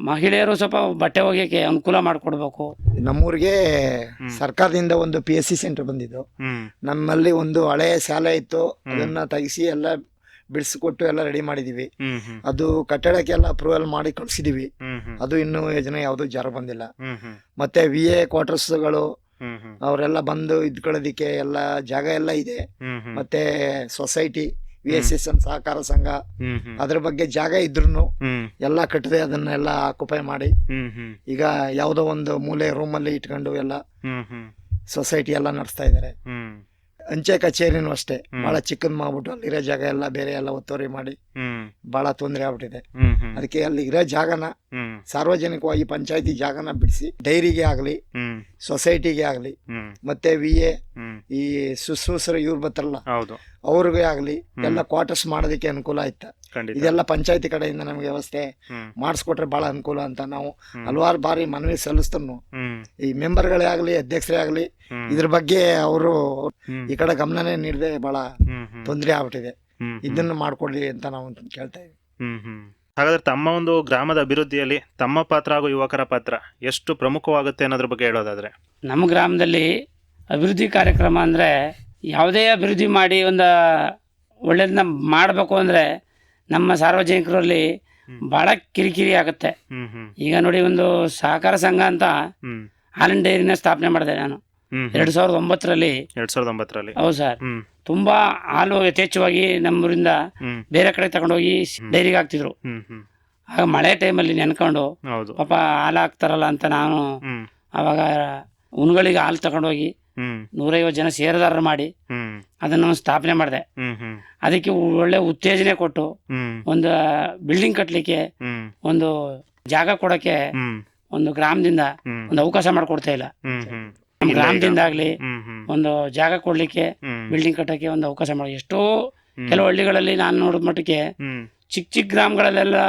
ಮಹಿಳೆಯರು ಸ್ವಲ್ಪ ಬಟ್ಟೆ ಒಗೆಯಕ್ಕೆ ಅನುಕೂಲ ಮಾಡಿಕೊಡ್ಬೇಕು. ನಮ್ಮೂರಿಗೆ ಸರ್ಕಾರದಿಂದ ಒಂದು PSC ಸೆಂಟರ್ ಬಂದಿದ್ದು. ನಮ್ಮಲ್ಲಿ ಒಂದು ಹಳೆಯ ಶಾಲೆ ಇತ್ತು, ಅದನ್ನ ತೆಗಿಸಿ ಎಲ್ಲ ಬಿಡಿಸ್ಕೊಟ್ಟು ಎಲ್ಲ ರೆಡಿ ಮಾಡಿದೀವಿ. ಅದು ಕಟ್ಟಡಕ್ಕೆಲ್ಲ ಅಪ್ರೂವಲ್ ಮಾಡಿ ಕಳ್ಸಿದೀವಿ. ಅದು ಇನ್ನೂ ಯೋಜನೆ ಯಾವುದು ಜಾರ ಬಂದಿಲ್ಲ. ಮತ್ತೆ VA ಕ್ವಾರ್ಟರ್ಸ್ಗಳು ಅವರೆಲ್ಲ ಬಂದು ಇದ್ಕೊಳ್ಳೋದಿಕ್ಕೆ ಎಲ್ಲ ಜಾಗ ಎಲ್ಲ ಇದೆ. ಮತ್ತೆ ಸೊಸೈಟಿ VSSN ಸಹಕಾರ ಸಂಘ ಅದ್ರ ಬಗ್ಗೆ ಜಾಗ ಇದ್ರು ಎಲ್ಲ ಕಟ್ಟದೆ ಅದನ್ನೆಲ್ಲ ಆಕ್ಯುಪೈ ಮಾಡಿ ಈಗ ಯಾವ್ದೋ ಒಂದು ಮೂಲೆ ರೂಮ್ ಅಲ್ಲಿ ಇಟ್ಕೊಂಡು ಎಲ್ಲ ಸೊಸೈಟಿ ಎಲ್ಲ ನಡೆಸ್ತಾ ಇದಾರೆ. ಅಂಚೆ ಕಚೇರಿನೂ ಅಷ್ಟೇ ಬಹಳ ಚಿಕ್ಕದ್ ಮಾಡ್ಬಿಟ್ಟು ಅಲ್ಲಿರೋ ಜಾಗ ಎಲ್ಲ ಬೇರೆ ಎಲ್ಲ ಒತ್ತುವರಿ ಮಾಡಿ ಬಹಳ ತೊಂದರೆ ಆಗ್ಬಿಟ್ಟಿದೆ. ಅದಕ್ಕೆ ಅಲ್ಲಿ ಇರೋ ಜಾಗನ ಸಾರ್ವಜನಿಕವಾಗಿ ಪಂಚಾಯತಿ ಜಾಗನ ಬಿಡಿಸಿ ಡೈರಿಗೆ ಆಗ್ಲಿ, ಸೊಸೈಟಿಗೆ ಆಗ್ಲಿ, ಮತ್ತೆ VA ಈ ಸುಶ್ರೂಷರು ಇವ್ರು ಬರ್ತಾರಲ್ಲ ಅವ್ರಿಗೆ ಆಗ್ಲಿ ಎಲ್ಲ ಕ್ವಾರ್ಟರ್ಸ್ ಮಾಡೋದಕ್ಕೆ ಅನುಕೂಲ ಆಯ್ತಾ. ಇದೆಲ್ಲ ಪಂಚಾಯತಿ ಕಡೆಯಿಂದ ನಮ್ಗೆ ವ್ಯವಸ್ಥೆ ಮಾಡಿಸ್ಕೊಟ್ರೆ ಬಹಳ ಅನುಕೂಲ ಅಂತ ನಾವು ಹಲವಾರು ಬಾರಿ ಮನವಿ ಸಲ್ಲಿಸ್ತಾನು. ಈ ಮೆಂಬರ್ಗಳೇ ಆಗ್ಲಿ, ಅಧ್ಯಕ್ಷರೇ ಆಗ್ಲಿ ಇದ್ರ ಬಗ್ಗೆ ಅವರು ಈ ಕಡೆ ಗಮನನೇ ನೀಡದೆ ಬಹಳ ತೊಂದರೆ ಆಗ್ಬಿಟ್ಟಿದೆ. ಇದನ್ನು ಮಾಡ್ಕೊಡ್ಲಿ ಅಂತ ನಾವು ಕೇಳ್ತಾ ಇದ್ವಿ. ಹಾಗಾದ್ರೆ ತಮ್ಮ ಒಂದು ಗ್ರಾಮದ ಅಭಿವೃದ್ಧಿಯಲ್ಲಿ ತಮ್ಮ ಪಾತ್ರ ಹಾಗೂ ಯುವಕರ ಪಾತ್ರ ಎಷ್ಟು ಪ್ರಮುಖವಾಗುತ್ತೆ ಅನ್ನೋದ್ರ ಬಗ್ಗೆ ಹೇಳೋದಾದ್ರೆ? ನಮ್ಮ ಗ್ರಾಮದಲ್ಲಿ ಅಭಿವೃದ್ಧಿ ಕಾರ್ಯಕ್ರಮ ಅಂದರೆ ಯಾವುದೇ ಅಭಿವೃದ್ಧಿ ಮಾಡಿ ಒಂದು ಒಳ್ಳೇದನ್ನ ಮಾಡಬೇಕು ಅಂದರೆ ನಮ್ಮ ಸಾರ್ವಜನಿಕರಲ್ಲಿ ಭಾಳ ಕಿರಿಕಿರಿ ಆಗುತ್ತೆ. ಈಗ ನೋಡಿ, ಒಂದು ಸಹಕಾರ ಸಂಘ ಅಂತ ಹಾಲಿನ ಡೈರಿನ ಸ್ಥಾಪನೆ ಮಾಡಿದೆ ನಾನು 2009ರಲ್ಲಿ. ಹೌದು ಸರ್. ತುಂಬಾ ಹಾಲು ಯಥೇಚ್ಛವಾಗಿ ನಮ್ಮೂರಿಂದ ಬೇರೆ ಕಡೆ ತಗೊಂಡೋಗಿ ಡೈರಿಗೆ ಹಾಕ್ತಿದ್ರು. ಆಗ ಮಳೆ ಟೈಮಲ್ಲಿ ನೆನ್ಕೊಂಡು ಹೌದು. ಪಾಪ ಹಾಲು ಹಾಕ್ತಾರಲ್ಲ ಅಂತ ನಾನು ಹ್ಮ್ ಅವಾಗ ಉಣ್ಗಳಿಗೆ ಹಾಲು ತಗೊಂಡೋಗಿ ಹ್ಮ್ 150 ಜನ ಷೇರುದಾರರು ಮಾಡಿ ಹ್ಮ್ ಅದನ್ನು ಸ್ಥಾಪನೆ ಮಾಡಿದೆ. ಹ್ಮ್ ಹ್ಮ್ ಅದಕ್ಕೆ ಒಳ್ಳೆ ಉತ್ತೇಜನೆ ಕೊಟ್ಟು ಹ್ಮ್ ಒಂದು ಬಿಲ್ಡಿಂಗ್ ಕಟ್ಟಲಿಕ್ಕೆ ಹ್ಮ್ ಒಂದು ಜಾಗ ಕೊಡೋಕ್ಕೆ ಹ್ಮ್ ಒಂದು ಗ್ರಾಮದಿಂದ ಹ್ಮ್ ಒಂದು ಅವಕಾಶ ಮಾಡಿಕೊಡ್ತಾ ಇಲ್ಲ. ಹ್ಮ್ ಹ್ಮ್ ನಮ್ಮ ಗ್ರಾಮದಿಂದ ಆಗಲಿ ಹ್ಮ್ ಹ್ಮ್ ಒಂದು ಜಾಗ ಕೊಡ್ಲಿಕ್ಕೆ ಹ್ಮ್ ಬಿಲ್ಡಿಂಗ್ ಕಟ್ಟೋಕ್ಕೆ ಒಂದು ಅವಕಾಶ ಮಾಡಿ. ಎಷ್ಟೋ ಕೆಲವು ಹಳ್ಳಿಗಳಲ್ಲಿ ನಾನು ನೋಡಿದ ಮಟ್ಟಿಗೆ ಹ್ಮ್ ಚಿಕ್ಕ ಚಿಕ್ಕ ಗ್ರಾಮಗಳಲ್ಲೆಲ್ಲ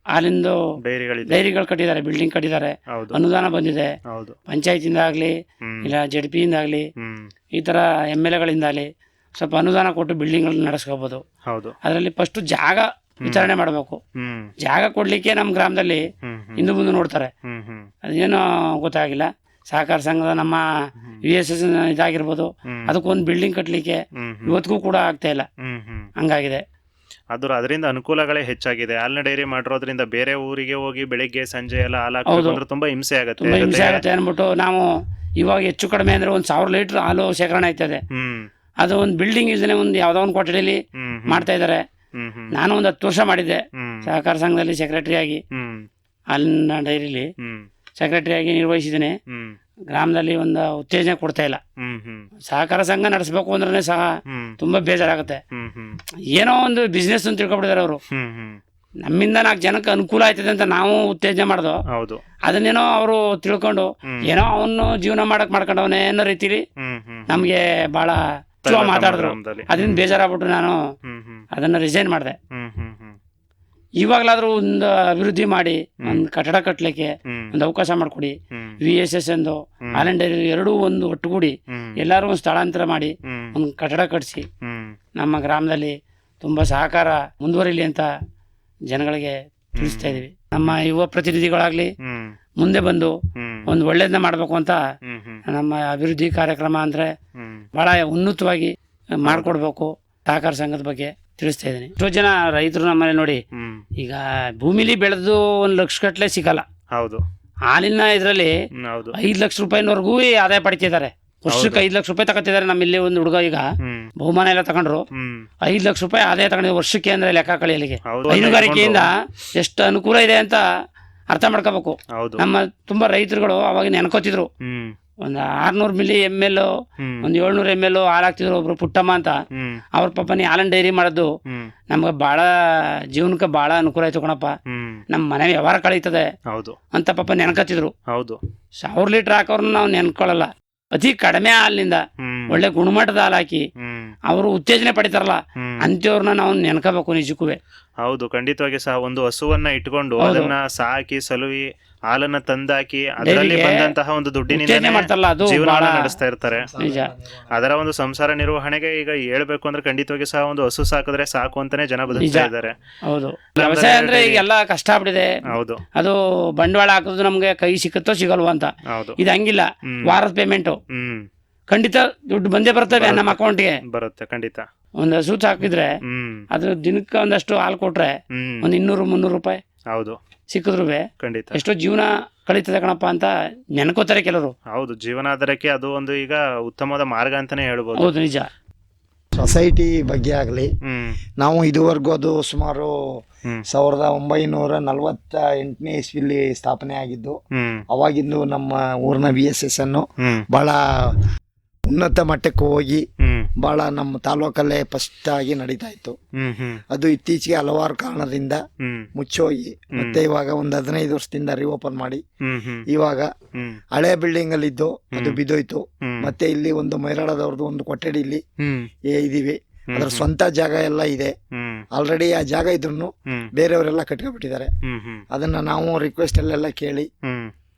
ಹಾಲಿಂದು ಡೈರಿಗಳಿದೆ. ಡೈರಿಗಳು ಕಟ್ಟಿದ್ದಾರೆ, ಬಿಲ್ಡಿಂಗ್ ಕಟ್ಟಿದ್ದಾರೆ, ಹೌದು ಅನುದಾನ ಬಂದಿದೆ. ಹೌದು. ಪಂಚಾಯತಿಂದ ಆಗಲಿ ಹ್ಮ್ ಇಲ್ಲ ಜೆಡ್ಪಿಯಿಂದ ಆಗಲಿ ಹ್ಮ್ ಈ ಥರ MLA ಆಗಲಿ ಸ್ವಲ್ಪ ಅನುದಾನ ಕೊಟ್ಟು ಬಿಲ್ಡಿಂಗ್ಗಳನ್ನ ನಡೆಸ್ಕೋಬೋದು. ಹೌದು. ಅದರಲ್ಲಿ ಫಸ್ಟು ಜಾಗ ವಿತರಣೆ ಮಾಡಬೇಕು. ಹ್ಮ್ ಜಾಗ ಕೊಡಲಿಕ್ಕೆ ನಮ್ಮ ಗ್ರಾಮದಲ್ಲಿ ಹ್ಮ್ ಹ್ಮ್ ಹಿಂದೆ ಮುಂದೆ ನೋಡ್ತಾರೆ. ಹ್ಮ್ ಹ್ಮ್ ಅದೇನೋ ಗೊತ್ತಾಗಿಲ್ಲ. ಸಹಕಾರ ಸಂಘದ ನಮ್ಮ VSS ಇದಾಗಿರ್ಬೋದು, ಹ್ಮ್ ಅದಕ್ಕೊಂದು ಬಿಲ್ಡಿಂಗ್ ಕಟ್ಟಲಿಕ್ಕೆ ಹ್ಮ್ ಹ್ಮ್ ಇವತ್ತಿಗೂ ಕೂಡ ಆಗ್ತಾ ಇಲ್ಲ. ಹ್ಮ್ ಹ್ಮ್ ಹಂಗಾಗಿದೆ. ಅದರಿಂದ ಅನುಕೂಲಗಳೇ ಹೆಚ್ಚಾಗಿದೆ. ಹಾಲಿನ ಡೈರಿ ಮಾಡಿರೋದ್ರಿಂದ ಬೇರೆ ಊರಿಗೆ ಹೋಗಿ ಬೆಳಿಗ್ಗೆ ಸಂಜೆ ಎಲ್ಲ ಹಾಲು ಹೌದು. ಹಾಕ್ಬೇಕು ಅಂದ್ರೆ ತುಂಬಾ ಹಿಂಸೆ ಆಗುತ್ತೆ. ತುಂಬ ಹಿಂಸೆ ಆಗುತ್ತೆ ಅಂದ್ಬಿಟ್ಟು ನಾವು ಇವಾಗ ಹೆಚ್ಚು ಕಡಿಮೆ ಅಂದರೆ 1,000 ಲೀಟ್ರ್ ಹಾಲು ಶೇಖರಣೆ ಆಯ್ತದೆ. ಹ್ಮ್ ಅದು ಒಂದು ಬಿಲ್ಡಿಂಗ್ ಇಲ್ದೇ ಒಂದು ಯಾವುದೋ ಒಂದು ಕೊಠಡಿಯಲ್ಲಿ ಹ್ಮ್ ಮಾಡ್ತಾ ಇದ್ದಾರೆ. ಹ್ಮ್ ಹ್ಮ್ ನಾನು ಒಂದು 10 ವರ್ಷ ಮಾಡಿದ್ದೆ ಹ್ಮ್ ಸಹಕಾರ ಸಂಘದಲ್ಲಿ ಸೆಕ್ರೆಟರಿ ಆಗಿ, ಹ್ಮ್ ಹಾಲಿನ ಡೈರಿಲಿ ಹ್ಮ್ ಸೆಕ್ರೆಟರಿ ಆಗಿ ನಿರ್ವಹಿಸಿದ್ದೇನೆ. ಹ್ಮ್ ಗ್ರಾಮದಲ್ಲಿ ಒಂದು ಉತ್ತೇಜನ ಕೊಡ್ತಾ ಇಲ್ಲ. ಹ್ಮ್ ಹ್ಮ್ ಸಹಕಾರ ಸಂಘ ನಡೆಸಬೇಕು ಅಂದ್ರೆ ಸಹ ಹ್ಮ್ ತುಂಬ ಬೇಜಾರಾಗುತ್ತೆ. ಹ್ಮ್ ಹ್ಮ್ ಏನೋ ಒಂದು ಬಿಸ್ನೆಸ್ ಅಂತ ತಿಳ್ಕೊಬಿಟ್ಟಿದ್ದಾರೆ ಅವರು. ಹ್ಮ್ ಹ್ಮ್ ನಮ್ಮಿಂದ 4 ಜನಕ್ಕೆ ಅನುಕೂಲ ಆಯ್ತದೆ ಅಂತ ನಾವು ಉತ್ತೇಜನ ಮಾಡ್ದೋ, ಹೌದು. ಅದನ್ನೇನೋ ಅವರು ತಿಳ್ಕೊಂಡು ಏನೋ ಅವನು ಜೀವನ ಮಾಡ್ಕೊಂಡವನೇ ಅನ್ನೋ ರೀತಿಲಿ ಹ್ಮ್ ಹ್ಮ್ ನಮಗೆ ಭಾಳ ಮಾತಾಡಿದ್ರು. ಗ್ರಾಮದಲ್ಲಿ. ಅದರಿಂದ ಬೇಜಾರಾಗ್ಬಿಟ್ಟು ನಾನು ಹ್ಮ್ ಹ್ಮ್ ಅದನ್ನು ರಿಸೈನ್ ಮಾಡಿದೆ. ಹ್ಮ್ ಹ್ಮ್ ಹ್ಮ್ ಇವಾಗಲಾದರೂ ಒಂದು ಅಭಿವೃದ್ಧಿ ಮಾಡಿ ಒಂದು ಕಟ್ಟಡ ಕಟ್ಟಲಿಕ್ಕೆ ಹ್ಮ್ ಒಂದು ಅವಕಾಶ ಮಾಡಿಕೊಡಿ. ಹ್ಮ್ VSS ಎಂದು ಹಾಲಿನ ಡೈರಿ ಎರಡೂ ಒಂದು ಒಟ್ಟುಗೂಡಿ ಹ್ಮ್ ಎಲ್ಲರೂ ಒಂದು ಸ್ಥಳಾಂತರ ಮಾಡಿ ಹ್ಮ್ ಒಂದು ಕಟ್ಟಡ ಕಟ್ಟಿಸಿ ಹ್ಮ್ ನಮ್ಮ ಗ್ರಾಮದಲ್ಲಿ ತುಂಬ ಸಹಕಾರ ಮುಂದುವರಿಲಿ ಅಂತ ಜನಗಳಿಗೆ ತಿಳಿಸ್ತಾ ಇದೀವಿ. ನಮ್ಮ ಯುವ ಪ್ರತಿನಿಧಿಗಳಾಗಲಿ ಹ್ಮ್ ಮುಂದೆ ಬಂದು ಹ್ಮ್ ಒಂದು ಒಳ್ಳೇದನ್ನ ಮಾಡಬೇಕು ಅಂತ ಹ್ಮ್ ಹ್ಮ್ ನಮ್ಮ ಅಭಿವೃದ್ಧಿ ಕಾರ್ಯಕ್ರಮ ಅಂದರೆ ಹ್ಮ್ ಭಾಳ ಉನ್ನತವಾಗಿ ಮಾಡಿಕೊಡ್ಬೇಕು. ಸಹಕಾರ ಸಂಘದ ಬಗ್ಗೆ ತಿಳಿಸ್ತಾ ಇದ್ದೀನಿ. ಎಷ್ಟೋ ಜನ ರೈತರು ನಮ್ಮಲ್ಲಿ ನೋಡಿ ಹ್ಮ್ ಈಗ ಭೂಮಿಲಿ ಬೆಳೆದು 1 ಲಕ್ಷ ಗಟ್ಟಲೆ ಸಿಗಲ್ಲ. ಹೌದು. ಹಾಲಿನ ಇದರಲ್ಲಿ ಹೌದು. 5 ಲಕ್ಷ ರೂಪಾಯಿನವರೆಗೂ ಆದಾಯ ಪಡಿತಿದ್ದಾರೆ. ವರ್ಷಕ್ಕೆ 5 ಲಕ್ಷ ರೂಪಾಯಿ ತಗೋತಿದ್ದಾರೆ. ನಮ್ಮಲ್ಲಿ ಒಂದು ಹುಡುಗ ಈಗ ಹ್ಮ್ ಬಹುಮಾನ ಎಲ್ಲ ತಗೊಂಡ್ರು, ಹ್ಮ್ 5 ಲಕ್ಷ ರೂಪಾಯಿ ಆದಾಯ ತಗೊಂಡಿದ್ರು ವರ್ಷಕ್ಕೆ ಅಂದ್ರೆ ಲೆಕ್ಕ ಕಳಿಯಲಿಗೆ. ಹೌದು. ಹೈನುಗಾರಿಕೆಯಿಂದ ಎಷ್ಟು ಅನುಕೂಲ ಇದೆ ಅಂತ ಅರ್ಥ ಮಾಡ್ಕೋಬೇಕು. ಹೌದು. ನಮ್ಮ ತುಂಬಾ ರೈತರುಗಳು ಅವಾಗ ನೆನ್ಕೋತಿದ್ರು. ಹ್ಮ್ ಒಂದು 600 ಮಿಲಿ ML, ಹ್ಮ್ ಒಂದು 700 ML ಹಾಲು ಹಾಕ್ತಿದ್ರು. ಒಬ್ರು ಪುಟ್ಟಮ್ಮ ಅಂತ, ಹ್ಮ್ ಅವ್ರ ಪಾಪ ನೀ ಹಾಲನ್ ಡೈರಿ ಮಾಡೋದು ಹ್ಮ್ ನಮ್ಗೆ ಭಾಳ ಜೀವನಕ್ಕೆ ಭಾಳ ಅನುಕೂಲ ಆಯ್ತು ಕಣಪ್ಪ, ಹ್ಮ್ ನಮ್ಮ ಮನೆ ವ್ಯವಹಾರ ಕಳೀತದೆ ಹೌದು. ಅಂತ ಪಾಪ ನೆನ್ಕೋತಿದ್ರು. ಹೌದು. 1000 ಲೀಟ್ರ್ ಹಾಕೋರ್ನ ನಾವು ನೆನ್ಕೊಳ್ಳಲ್ಲ. ಅತಿ ಕಡಿಮೆ ಹಾಲಿನಿಂದ ಹ್ಮ್ ಒಳ್ಳೆ ಗುಣಮಟ್ಟದ ಹಾಲು ಹಾಕಿ ಹ್ಮ್ ಅವರು ಉತ್ತೇಜನೆ ಪಡಿತಾರಲ್ಲ, ಹ್ಮ್ ಅಂಥವ್ರನ್ನ ನಾವು ನೆನ್ಕೋಬೇಕು ನಿಜಕ್ಕೂ. ಹೌದು. ಖಂಡಿತವಾಗಿ ಸಹ ಒಂದು ಹಸುವನ್ನ ಇಟ್ಕೊಂಡು ಹೌದು. ಅದನ್ನ ಸಾಕಿ ಸಲುವಿ ಹಾಲನ್ನ ತಂದಾಕಿ ಅದರಲ್ಲಿ ಡೈರಿಗೆ ಬಂದಂತಹ ಒಂದು ಉತ್ತೇಜನೆ ದುಡ್ಡಿನಿಂದ ಮಾಡ್ತಾರಲ್ಲ, ಅದು ಜೀವನ ಭಾಳ ನಡೆಸ್ತಾ ಇರ್ತಾರೆ. ನಿಜ. ಅದರ ಒಂದು ಸಂಸಾರ ನಿರ್ವಹಣೆಗೆ ಈಗ ಹೇಳ್ಬೇಕು ಅಂದ್ರೆ ಖಂಡಿತವಾಗಿ ಸಹ ಒಂದು ಹಸು ಸಾಕಿದ್ರೆ ಸಾಕು ಅಂತಾನೆ ಜನ ಬದುಕ್ತಾ ನಿಜ. ಇದ್ದಾರೆ. ಹೌದು. ವ್ಯವಸಾಯ ಅಂದ್ರೆ ಈಗ ಎಲ್ಲ ಕಷ್ಟ ಆಗ್ಬಿಟ್ಟಿದೆ. ಹೌದು. ಅದು ಬಂಡವಾಳ ಹಾಕಿದ್ರು ನಮ್ಗೆ ಕೈ ಸಿಕ್ಕತ್ತೋ ಸಿಗಲ್ವೋ ಅಂತ. ಹೌದು. ಇದು ಹಂಗಿಲ್ಲ. ಹ್ಮ್. ವಾರದ ಪೇಮೆಂಟು ಹ್ಮ್ ಖಂಡಿತ ದುಡ್ಡು ಬಂದೇ ಬರ್ತವೆ ನಮ್ಮ ಅಕೌಂಟ್ಗೆ. ಬರುತ್ತೆ ಖಂಡಿತ. ಒಂದು ಹಸು ಹಾಕಿದ್ರೆ ಹ್ಮ್ ಅದು ದಿನಕ್ಕೆ ಒಂದಷ್ಟು ಹಾಲು ಕೊಟ್ರೆ ಹ್ಮ್ ಒಂದು 200-300 ರೂಪಾಯಿ ಹೌದು ಸಿಕ್ಕಿದ್ರು ಖಂಡಿತ. ಎಷ್ಟೋ ಜೀವನ ಕಳೀತದೆ ಕಣಪ್ಪ ಅಂತ ನೆನ್ಕೋತಾರೆ ಕೆಲವರು. ಹೌದು. ಜೀವನಾಧಾರಕ್ಕೆ ಅದು ಒಂದು ಈಗ ಉತ್ತಮವಾದ ಮಾರ್ಗ ಅಂತಾನೆ ಹೇಳ್ಬೋದು. ಹೌದು, ನಿಜ. ಸೊಸೈಟಿ ಬಗ್ಗೆ ಆಗಲಿ ಹ್ಮ್ ನಾವು ಇದುವರೆಗೂ ಅದು ಸುಮಾರು ಹ್ಮ್ 1948ನೇ ಇಸ್ವಿಲಿ ಸ್ಥಾಪನೆ ಆಗಿದ್ದು. ಹ್ಮ್ ಅವಾಗಿಂದು ನಮ್ಮ ಊರಿನ VSS ಅನ್ನು ಹ್ಮ್ ಭಾಳ ಉನ್ನತ ಮಟ್ಟಕ್ಕೆ ಹೋಗಿ ಹ್ಮ್ ಭಾಳ ನಮ್ಮ ತಾಲೂಕಲ್ಲೇ ಫಸ್ಟ್ ಆಗಿ ನಡೀತಾ ಇತ್ತು. ಹ್ಮ್ ಹ್ಮ್ ಅದು ಇತ್ತೀಚೆಗೆ ಹಲವಾರು ಕಾರಣದಿಂದ ಹ್ಮ್ ಮುಚ್ಚೋಗಿ ಮತ್ತೆ ಇವಾಗ ಒಂದು 15 ವರ್ಷದಿಂದ ರಿಓಪನ್ ಮಾಡಿ ಹ್ಮ್ ಹ್ಮ್ ಇವಾಗ ಹ್ಮ್ ಹಳೆ ಬಿಲ್ಡಿಂಗ್ ಅಲ್ಲಿ ಇದ್ದು ಅದು ಬಿದ್ದೋಯ್ತು. ಹ್ಮ್ ಮತ್ತೆ ಇಲ್ಲಿ ಒಂದು ಮೈರಾಡದವ್ರದ್ದು ಒಂದು ಕೊಠಡಿ ಇಲ್ಲಿ ಹ್ಮ್ ಇದೀವಿ. ಅದರ ಸ್ವಂತ ಜಾಗ ಎಲ್ಲ ಇದೆ. ಹ್ಮ್ ಆಲ್ರೆಡಿ ಆ ಜಾಗ ಇದ್ರು ಹ್ಮ್ ಬೇರೆಯವರೆಲ್ಲ ಕಟ್ಕೊಬಿಟ್ಟಿದ್ದಾರೆ. ಹ್ಮ್ ಹ್ಮ್ ಅದನ್ನ ನಾವು ರಿಕ್ವೆಸ್ಟ್ ಅಲ್ಲೆಲ್ಲ ಕೇಳಿ ಹ್ಮ್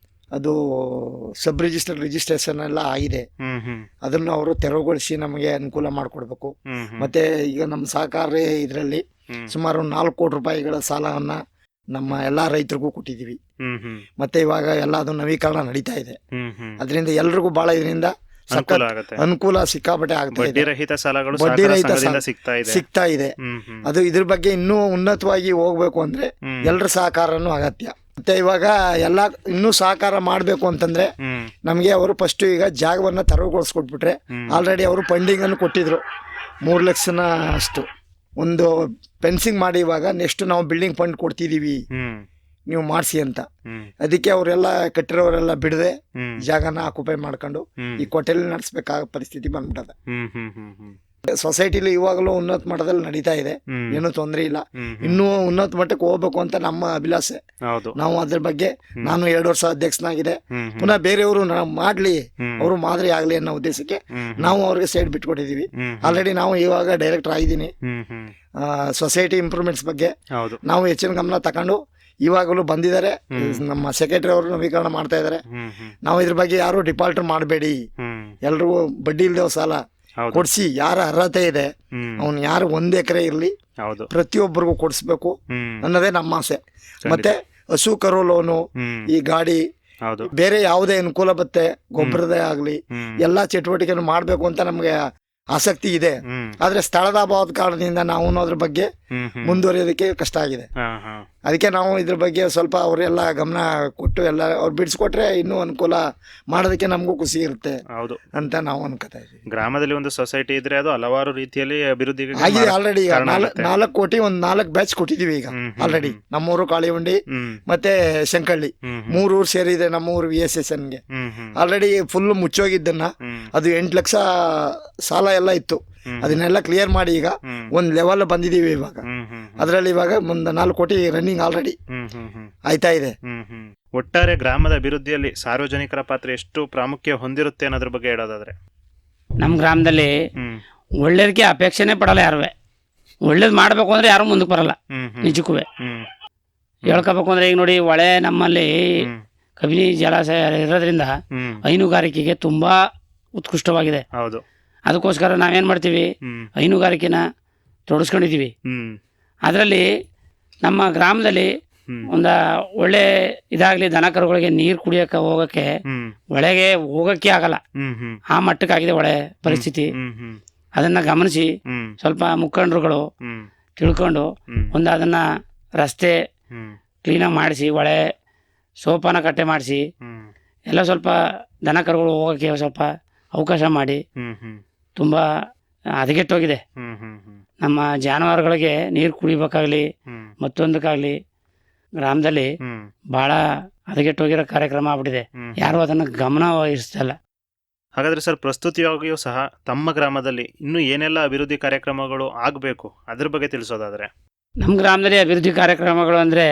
ಅದು ಸಬ್ ರಿಜಿಸ್ಟ್ರೇಷನ್ ಎಲ್ಲ ಆಗಿದೆ. ಹ್ಮ್ ಹ್ಮ್ ಅದನ್ನು ಅವರು ತೆರವುಗೊಳಿಸಿ ನಮಗೆ ಅನುಕೂಲ ಮಾಡಿಕೊಡ್ಬೇಕು. ಹ್ಮ್ ಹ್ಮ್ ಮತ್ತೆ ಈಗ ನಮ್ಮ ಸಹಕಾರಿ ಇದರಲ್ಲಿ ಹ್ಮ್ ಸುಮಾರು 4 ಕೋಟಿ ರೂಪಾಯಿಗಳ ಸಾಲವನ್ನ ನಮ್ಮ ಎಲ್ಲಾ ರೈತರಿಗೂ ಕೊಟ್ಟಿದ್ದೀವಿ. ಹ್ಮ್ ಹ್ಮ್ ಮತ್ತೆ ಇವಾಗ ಎಲ್ಲ ಅದು ನವೀಕರಣ ನಡೀತಾ ಇದೆ. ಹ್ಮ್ ಹ್ಮ್ ಅದರಿಂದ ಎಲ್ರಿಗೂ ಬಹಳ ಇದರಿಂದ ಅನುಕೂಲ ಆಗುತ್ತೆ. ಅನುಕೂಲ ಸಿಕ್ಕಾಪಟ್ಟೆ ಆಗ್ತಾ ಬಡ್ಡಿ ಇದೆ. ರಹಿತ ಸಾಲಗಳು ಬಡ್ಡಿ ರಹಿತ ಸಂಘದಿಂದ ಸಿಗ್ತಾ ಇದೆ. ಇದೆ. ಹ್ಮ್ ಹ್ಮ್ ಅದು ಇದ್ರ ಬಗ್ಗೆ ಇನ್ನೂ ಉನ್ನತವಾಗಿ ಹೋಗ್ಬೇಕು ಅಂದ್ರೆ ಹ್ಮ್. ಎಲ್ಲರ ಸಹಕಾರನೂ ಅಗತ್ಯ. ಮತ್ತೆ ಇವಾಗ ಎಲ್ಲ ಇನ್ನೂ ಸಹಕಾರ ಮಾಡಬೇಕು ಅಂತಂದ್ರೆ ಹ್ಮ್ ನಮಗೆ ಅವರು ಫಸ್ಟ್ ಈಗ ಜಾಗವನ್ನ ತೆರವುಗೊಳಿಸ್ಕೊಟ್ಬಿಟ್ರೆ ಹ್ಮ್. ಆಲ್ರೆಡಿ ಅವರು ಫಂಡಿಂಗ್ ಅನ್ನು ಕೊಟ್ಟಿದ್ರು 3 ಲಕ್ಷನ ಅಷ್ಟು. ಒಂದು ಫೆನ್ಸಿಂಗ್ ಮಾಡಿ ಇವಾಗ ನೆಕ್ಸ್ಟ್ ನಾವು ಬಿಲ್ಡಿಂಗ್ ಫಂಡ್ ಕೊಡ್ತಿದ್ದೀವಿ ನೀವು ಮಾಡಿಸಿ ಅಂತ. ಅದಕ್ಕೆ ಅವರೆಲ್ಲ ಕಟ್ಟಿರೋರೆಲ್ಲ ಬಿಡದೆ ಜಾಗನ ಆಕ್ಯುಪೈ ಮಾಡ್ಕೊಂಡು ಈ ಹೋಟೆಲ್ ನಡೆಸಬೇಕಾದ ಪರಿಸ್ಥಿತಿ ಬಂದ್ಬಿಟ್ಟದ. ಸೊಸೈಟಿಲಿ ಇವಾಗಲೂ ಉನ್ನತ ಮಟ್ಟದಲ್ಲಿ ನಡೀತಾ ಇದೆ, ಏನೂ ತೊಂದರೆ ಇಲ್ಲ. ಇನ್ನೂ ಉನ್ನತ ಮಟ್ಟಕ್ಕೆ ಹೋಗ್ಬೇಕು ಅಂತ ನಮ್ಮ ಅಭಿಲಾಷೆ. ನಾವು ಅದ್ರ ಬಗ್ಗೆ ನಾನು 2 ವರ್ಷ ಅಧ್ಯಕ್ಷನಾಗಿದೆ, ಪುನಃ ಬೇರೆಯವರು ಮಾಡ್ಲಿ, ಅವರು ಮಾದರಿ ಆಗ್ಲಿ ಅನ್ನೋ ಉದ್ದೇಶಕ್ಕೆ ನಾವು ಅವ್ರಿಗೆ ಸೈಡ್ ಬಿಟ್ಕೊಟ್ಟಿದೀವಿ. ಆಲ್ರೆಡಿ ನಾವು ಇವಾಗ ಡೈರೆಕ್ಟರ್ ಆಗಿದ್ದೀನಿ. ಸೊಸೈಟಿ ಇಂಪ್ರೂವ್ಮೆಂಟ್ಸ್ ಬಗ್ಗೆ ನಾವು ಹೆಚ್ಚಿನ ಗಮನ ತಗೊಂಡು ಇವಾಗಲೂ ಬಂದಿದ್ದಾರೆ. ನಮ್ಮ ಸೆಕ್ರೆಟರಿ ಅವರು ನವೀಕರಣ ಮಾಡ್ತಾ ಇದ್ದಾರೆ. ನಾವು ಇದ್ರ ಬಗ್ಗೆ ಯಾರು ಡಿಫಾಲ್ಟರ್ ಮಾಡಬೇಡಿ, ಎಲ್ರಿಗೂ ಬಡ್ಡಿ ಇಲ್ದೇವ್ ಸಾಲ ಕೊಡ್ಸಿ, ಯಾರ ಅರ್ಹತೆ ಇದೆ ಅವ್ನು ಯಾರು 1 ಎಕರೆ ಇರ್ಲಿ ಪ್ರತಿಯೊಬ್ಬರಿಗೂ ಕೊಡಿಸ್ಬೇಕು ಅನ್ನೋದೇ ನಮ್ಮ ಆಸೆ. ಮತ್ತೆ ಹಸು ಕರು ಲೋನು, ಈ ಗಾಡಿ, ಬೇರೆ ಯಾವುದೇ ಅನುಕೂಲ ಬತ್ತೆ, ಗೊಬ್ಬರದೇ ಆಗ್ಲಿ ಎಲ್ಲಾ ಚಟುವಟಿಕೆಯನ್ನು ಮಾಡ್ಬೇಕು ಅಂತ ನಮ್ಗೆ ಆಸಕ್ತಿ ಇದೆ. ಆದ್ರೆ ಸ್ಥಳದ ಅಭಾವದ ಕಾರಣದಿಂದ ನಾವು ಅದ್ರ ಬಗ್ಗೆ ಮುಂದುವರಿಯೋದಕ್ಕೆ ಕಷ್ಟ ಆಗಿದೆ. ಅದಕ್ಕೆ ನಾವು ಇದ್ರ ಬಗ್ಗೆ ಸ್ವಲ್ಪ ಅವರೆಲ್ಲ ಗಮನ ಕೊಟ್ಟು ಎಲ್ಲ ಅವ್ರು ಬಿಡಿಸ್ಕೊಟ್ರೆ ಇನ್ನೂ ಅನುಕೂಲ ಮಾಡೋದಕ್ಕೆ ನಮಗೂ ಖುಷಿ ಇರುತ್ತೆ ಅಂತ ನಾವು ಅನ್ಕೋತಾ ಇದ್ದೀವಿ. ಗ್ರಾಮದಲ್ಲಿ ಒಂದು ಸೊಸೈಟಿ ಇದ್ರೆ ಅದು ಹಲವಾರು ರೀತಿಯಲ್ಲಿ ಅಭಿವೃದ್ಧಿ ಆಗಿದೆ. ಆಲ್ರೆಡಿ 4 ಕೋಟಿ ಒಂದು 4 ಬ್ಯಾಚ್ ಕೊಟ್ಟಿದೀವಿ ಈಗ ಆಲ್ರೆಡಿ. ನಮ್ಮೂರು ಕಾಳಿಹುಂಡಿ ಮತ್ತೆ ಶಂಕಳ್ಳಿ 3 ಊರು ಸೇರಿದೆ ನಮ್ಮೂರು VSSN ಗೆ. ಆಲ್ರೆಡಿ ಫುಲ್ ಮುಚ್ಚೋಗಿದ್ದನ್ನ ಅದು 8 ಲಕ್ಷ ಸಾಲ ಎಲ್ಲ ಇತ್ತು, ಅದನ್ನೆಲ್ಲ ಕ್ಲಿಯರ್ ಮಾಡಿ ಈಗ ಒಂದ್ ಲೆವೆಲ್ ಬಂದಿದೀವಿ. ಇವಾಗ ಅದರಲ್ಲಿ ಇವಾಗ ಒಂದು 4 ಕೋಟಿ ರನ್ನಿಂಗ್ ಆಲ್ರೆಡಿ ಆಯ್ತಾ ಇದೆ. ಒಟ್ಟಾರೆ ಗ್ರಾಮದ ಅಭಿವೃದ್ಧಿಯಲ್ಲಿ ಸಾರ್ವಜನಿಕರ ಪಾತ್ರ ಎಷ್ಟು ಪ್ರಾಮುಖ್ಯ ಹೊಂದಿರುತ್ತೆ ಅನ್ನೋದ್ರ ಬಗ್ಗೆ ಹೇಳೋದಾದ್ರೆ, ನಮ್ಮ ಗ್ರಾಮದಲ್ಲಿ ಒಳ್ಳೇದಕ್ಕೆ ಅಪೇಕ್ಷೆನೇ ಪಡಲ್ಲ ಯಾರು. ಒಳ್ಳೇದು ಮಾಡಬೇಕು ಅಂದ್ರೆ ಯಾರು ಮುಂದಕ್ಕೆ ಬರಲ್ಲ. ನಿಜಕ್ಕೂ ಹೇಳ್ಕೋಬೇಕು ಅಂದ್ರೆ ಈಗ ನೋಡಿ, ಹೊಳೆ ನಮ್ಮಲ್ಲಿ ಕಬಿನಿ ಜಲಾಶಯ ಇರೋದ್ರಿಂದ ಹೈನುಗಾರಿಕೆಗೆ ತುಂಬಾ ಉತ್ಕೃಷ್ಟವಾಗಿದೆ. ಅದಕ್ಕೋಸ್ಕರ ನಾವೇನ್ ಮಾಡ್ತೀವಿ, ಹೈನುಗಾರಿಕೆನ ತೊಡಸ್ಕೊಂಡಿದ್ದೀವಿ. ಅದರಲ್ಲಿ ನಮ್ಮ ಗ್ರಾಮದಲ್ಲಿ ಒಂದ ಒಳ್ಳೆ ಇದಾಗ್ಲಿ, ದನ ಕರುಗಳಿಗೆ ನೀರು ಕುಡಿಯಕ್ಕೆ ಹೋಗಕ್ಕೆ ಒಳಗೆ ಹೋಗಕ್ಕೆ ಆಗಲ್ಲ, ಆ ಮಟ್ಟಕ್ಕಾಗಿದೆ ಒಳ್ಳೆ ಪರಿಸ್ಥಿತಿ. ಅದನ್ನ ಗಮನಿಸಿ ಸ್ವಲ್ಪ ಮುಖಂಡರುಗಳು ತಿಳ್ಕೊಂಡು ಅದನ್ನ ರಸ್ತೆ ಕ್ಲೀನಾಗಿ ಮಾಡಿಸಿ, ಒಳ್ಳೆ ಸೋಪಾನ ಕಟ್ಟೆ ಮಾಡಿಸಿ, ಎಲ್ಲ ಸ್ವಲ್ಪ ದನ ಕರುಗಳು ಹೋಗಕ್ಕೆ ಸ್ವಲ್ಪ ಅವಕಾಶ ಮಾಡಿ. ತುಂಬಾ ಹದಗೆಟ್ಟೋಗಿದೆ. ನಮ್ಮ ಜಾನುವಾರುಗಳಿಗೆ ನೀರು ಕುಡಿಬೇಕಾಗ್ಲಿ ಮತ್ತೊಂದಕ್ಕಾಗ್ಲಿ ಗ್ರಾಮದಲ್ಲಿ ಬಹಳ ಹದಗೆಟ್ಟೋಗಿರೋ ಕಾರ್ಯಕ್ರಮ ಆಗ್ಬಿಟ್ಟಿದೆ. ಯಾರು ಅದನ್ನ ಗಮನ ವಹಿಸ್ತಿಲ್ಲ. ಹಾಗಾದ್ರೆ ಸರ್, ಪ್ರಸ್ತುತಿಯಾಗಿಯೂ ಸಹ ತಮ್ಮ ಗ್ರಾಮದಲ್ಲಿ ಇನ್ನೂ ಏನೆಲ್ಲ ಅಭಿವೃದ್ಧಿ ಕಾರ್ಯಕ್ರಮಗಳು ಆಗಬೇಕು ಅದ್ರ ಬಗ್ಗೆ ತಿಳಿಸೋದಾದ್ರೆ? ನಮ್ಮ ಗ್ರಾಮದಲ್ಲಿ ಅಭಿವೃದ್ಧಿ ಕಾರ್ಯಕ್ರಮಗಳು ಅಂದ್ರೆ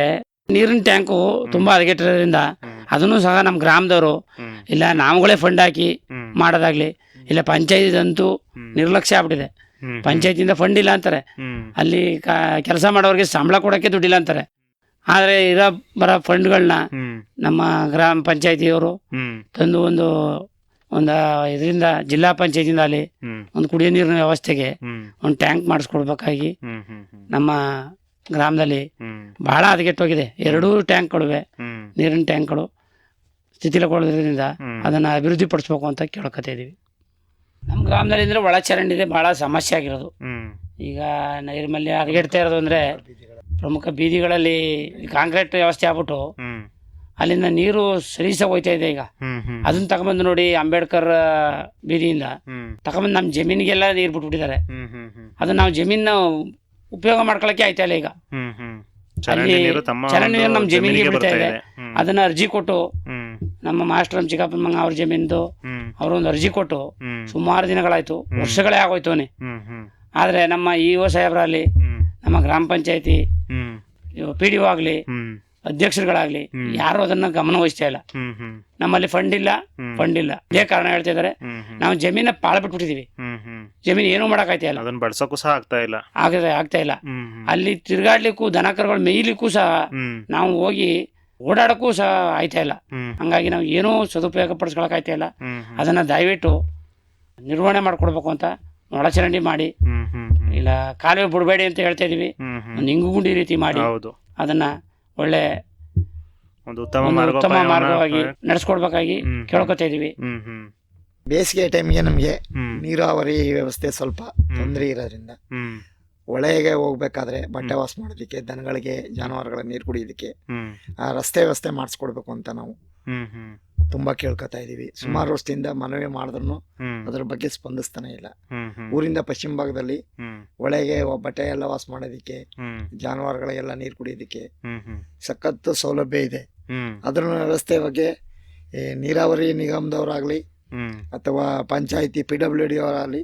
ನೀರಿನ ಟ್ಯಾಂಕು ತುಂಬಾ ಹದಗೆಟ್ಟಿರೋದ್ರಿಂದ ಅದನ್ನು ಸಹ ನಮ್ಮ ಗ್ರಾಮದವರು ಇಲ್ಲ ನಾವುಗಳೇ ಫಂಡ್ ಹಾಕಿ ಮಾಡೋದಾಗ್ಲಿ, ಇಲ್ಲ ಪಂಚಾಯತಿದಂತೂ ನಿರ್ಲಕ್ಷ್ಯ ಆಗ್ಬಿಟ್ಟಿದೆ. ಪಂಚಾಯತಿಯಿಂದ ಫಂಡ್ ಇಲ್ಲ ಅಂತಾರೆ, ಅಲ್ಲಿ ಕೆಲಸ ಮಾಡೋರಿಗೆ ಸಂಬಳ ಕೊಡೋಕ್ಕೆ ದುಡ್ಡಿಲ್ಲ ಅಂತಾರೆ. ಆದರೆ ಇರೋ ಬರೋ ಫಂಡ್ಗಳನ್ನ ನಮ್ಮ ಗ್ರಾಮ ಪಂಚಾಯತಿಯವರು ತಂದು ಒಂದು ಇದರಿಂದ ಜಿಲ್ಲಾ ಪಂಚಾಯತಿಯಿಂದ ಅಲ್ಲಿ ಒಂದು ಕುಡಿಯೋ ನೀರಿನ ವ್ಯವಸ್ಥೆಗೆ ಒಂದು ಟ್ಯಾಂಕ್ ಮಾಡಿಸ್ಕೊಡ್ಬೇಕಾಗಿ ನಮ್ಮ ಗ್ರಾಮದಲ್ಲಿ ಬಹಳ ಹದಗೆಟ್ಟೋಗಿದೆ. 2 ಟ್ಯಾಂಕ್ಗಳಿವೆ, ನೀರಿನ ಟ್ಯಾಂಕ್ಗಳು ಸ್ಥಿತಿಲಗೊಳ್ಳೋದ್ರಿಂದ ಅದನ್ನ ಅಭಿವೃದ್ಧಿ ಪಡಿಸ್ಬೇಕು ಅಂತ ಕೇಳ್ಕೊತಾ ಇದೀವಿ. ನಮ್ಮ ಗ್ರಾಮದಲ್ಲಿ ಅಂದ್ರೆ ಒಳಚರಂಡಿ ಬಹಳ ಸಮಸ್ಯೆ ಆಗಿರೋದು. ಈಗ ನೈರ್ಮಲ್ಯ ಹದಗೆಡ್ತಾ ಇರೋದು ಅಂದ್ರೆ ಪ್ರಮುಖ ಬೀದಿಗಳಲ್ಲಿ ಕಾಂಕ್ರೀಟ್ ವ್ಯವಸ್ಥೆ ಆಗ್ಬಿಟ್ಟು ಅಲ್ಲಿಂದ ನೀರು ಸರಿಸಾಗಿ ಹೋಯ್ತಾ ಇದೆ. ಈಗ ಅದನ್ನ ತಗೊಂಬಂದು ನೋಡಿ, ಅಂಬೇಡ್ಕರ್ ಬೀದಿಯಿಂದ ತಗೊಂಬಂದು ನಮ್ಮ ಜಮೀನಿಗೆಲ್ಲ ನೀರು ಬಿಟ್ಬಿಟ್ಟಿದ್ದಾರೆ. ಅದನ್ನ ನಾವು ಜಮೀನ ಉಪಯೋಗ ಮಾಡ್ಕೊಳಕ್ಕೆ ಆಯ್ತಾ ಇಲ್ಲ. ಈಗ ಅಲ್ಲಿ ಚರಂಡಿ ನೀರು ನಮ್ಮ ಜಮೀನಿಗೆ ಬಿಡ್ತಾ ಇದೆ. ಅದನ್ನ ಅರ್ಜಿ ಕೊಟ್ಟು ನಮ್ಮ ಮಾಸ್ಟರ್ ಚಿಕ್ಕಪ್ಪನ ಮಂಗ ಅವ್ರ ಜಮೀನ್ದು ಅವ್ರೊಂದು ಅರ್ಜಿ ಕೊಟ್ಟು ಸುಮಾರು ದಿನಗಳಾಯ್ತು, ವರ್ಷಗಳೇ ಆಗೋಯ್ತು. ಆದ್ರೆ ನಮ್ಮ EO ಸಾಹೇಬ್ರಲ್ಲಿ, ನಮ್ಮ ಗ್ರಾಮ ಪಂಚಾಯತಿ PDO ಆಗ್ಲಿ, ಅಧ್ಯಕ್ಷರುಗಳಾಗ್ಲಿ ಯಾರು ಅದನ್ನ ಗಮನ ವಹಿಸ್ತಾ ಇಲ್ಲ. ನಮ್ಮಲ್ಲಿ ಫಂಡ್ ಇಲ್ಲ. ಇದೇ ಕಾರಣ ಹೇಳ್ತಾ ಇದಾರೆ. ನಾವು ಜಮೀನ ಪಾಳ ಬಿಟ್ಬಿಟ್ಟಿದೀವಿ. ಜಮೀನ್ ಏನೂ ಮಾಡಕ್ ಇಲ್ಲ, ಅದನ್ನ ಬಳಸಕ್ಕೂ ಸಹ ಆಗ್ತಾ ಇಲ್ಲ. ಅಲ್ಲಿ ತಿರ್ಗಾಡ್ಲಿಕ್ಕೂ ದನ ಕರುಗಳು ಮೇಯ್ಲಿಕ್ಕೂ ಸಹ ನಾವು ಹೋಗಿ ಓಡಾಡಕ್ಕೂ ಸಹ ಆಯ್ತಾ ಇಲ್ಲ. ಹಂಗಾಗಿ ನಾವು ಏನೂ ಸದುಪಯೋಗ ಪಡಿಸ್ಕೊಳಕ್ ಆಯ್ತಾ ಇಲ್ಲ. ಅದನ್ನ ದಯವಿಟ್ಟು ನಿರ್ವಹಣೆ ಮಾಡ್ಕೊಡ್ಬೇಕು ಅಂತ ಒಳಚರಂಡಿ ಮಾಡಿ, ಇಲ್ಲ ಕಾಲುವೆ ಬಿಡಬೇಡಿ ಅಂತ ಹೇಳ್ತಾ ಇದೀವಿ. ಒಂದು ಇಂಗುಗುಂಡಿ ರೀತಿ ಮಾಡಿ ಅದನ್ನ ಒಳ್ಳೆ ಉತ್ತಮ ಮಾರ್ಗವಾಗಿ ನಡೆಸ್ಕೊಡ್ಬೇಕಾಗಿ ಕೇಳ್ಕೊತಾ ಇದೀವಿ. ಬೇಸಿಗೆ ಟೈಮ್ಗೆ ನಮಗೆ ನೀರಾವರಿ ವ್ಯವಸ್ಥೆ ಸ್ವಲ್ಪ ತೊಂದರೆ ಇರೋದ್ರಿಂದ ಹೊಳೆಗೆ ಹೋಗ್ಬೇಕಾದ್ರೆ ಬಟ್ಟೆ ವಾಶ್ ಮಾಡೋದಕ್ಕೆ, ದನಗಳಿಗೆ ಜಾನುವಾರುಗಳ ನೀರು ಕುಡಿಯೋದಕ್ಕೆ ಆ ರಸ್ತೆ ವ್ಯವಸ್ಥೆ ಮಾಡಿಸ್ಕೊಡ್ಬೇಕು ಅಂತ ನಾವು ತುಂಬಾ ಕೇಳ್ಕೊತಾ ಇದೀವಿ. ಸುಮಾರು ವರ್ಷದಿಂದ ಮನವಿ ಮಾಡಿದ್ರು ಅದ್ರ ಬಗ್ಗೆ ಸ್ಪಂದಿಸ್ತಾನೆ ಇಲ್ಲ. ಊರಿಂದ ಪಶ್ಚಿಮ ಭಾಗದಲ್ಲಿ ಹೊಳೆಗೆ ಬಟ್ಟೆ ಎಲ್ಲ ವಾಶ್ ಮಾಡೋದಿಕ್ಕೆ, ಜಾನುವಾರುಗಳಿಗೆಲ್ಲ ನೀರು ಕುಡಿಯೋದಿಕ್ಕೆ ಸಖತ್ತು ಸೌಲಭ್ಯ ಇದೆ. ಅದ್ರ ವ್ಯವಸ್ಥೆ ಬಗ್ಗೆ ನೀರಾವರಿ ನಿಗಮದವರಾಗ್ಲಿ ಅಥವಾ ಪಂಚಾಯತಿ PWD ಅವರಾಗ್ಲಿ,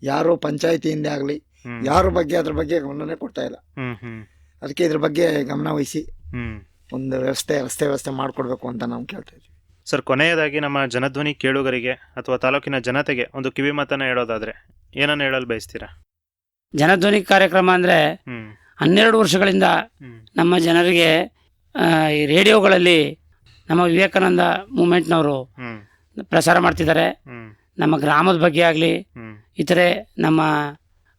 ಯಾರು ಪಂಚಾಯತಿಯಿಂದ ಆಗ್ಲಿ ಯಾರ ಬಗ್ಗೆ ಅದ್ರ ಬಗ್ಗೆ ಗಮನನೇ ಕೊಡ್ತಾ ಇಲ್ಲ. ಅದಕ್ಕೆ ಇದ್ರ ಬಗ್ಗೆ ಗಮನ ವಹಿಸಿ ಒಂದು ರಸ್ತೆ ವ್ಯವಸ್ಥೆ ಮಾಡಿಕೊಡ್ಬೇಕು ಅಂತ ನಾವು ಕೇಳ್ತಾ ಇದ್ದೀವಿ. ಸರ್, ಕೊನೆಯದಾಗಿ ನಮ್ಮ ಜನಧ್ವನಿ ಕೇಳುಗರಿಗೆ ಅಥವಾ ತಾಲೂಕಿನ ಜನತೆಗೆ ಒಂದು ಕಿವಿ ಮಾತನ್ನ ಹೇಳೋದಾದ್ರೆ ಏನನ್ನ ಹೇಳಲು ಬಯಸ್ತೀರಾ? ಜನಧ್ವನಿ ಕಾರ್ಯಕ್ರಮ ಅಂದರೆ 12 ವರ್ಷಗಳಿಂದ ನಮ್ಮ ಜನರಿಗೆ ಈ ರೇಡಿಯೋಗಳಲ್ಲಿ ನಮ್ಮ ವಿವೇಕಾನಂದ ಮೂಮೆಂಟ್ನವರು ಪ್ರಸಾರ ಮಾಡ್ತಿದ್ದಾರೆ. ನಮ್ಮ ಗ್ರಾಮದ ಬಗ್ಗೆ ಆಗಲಿ, ಇತರೆ ನಮ್ಮ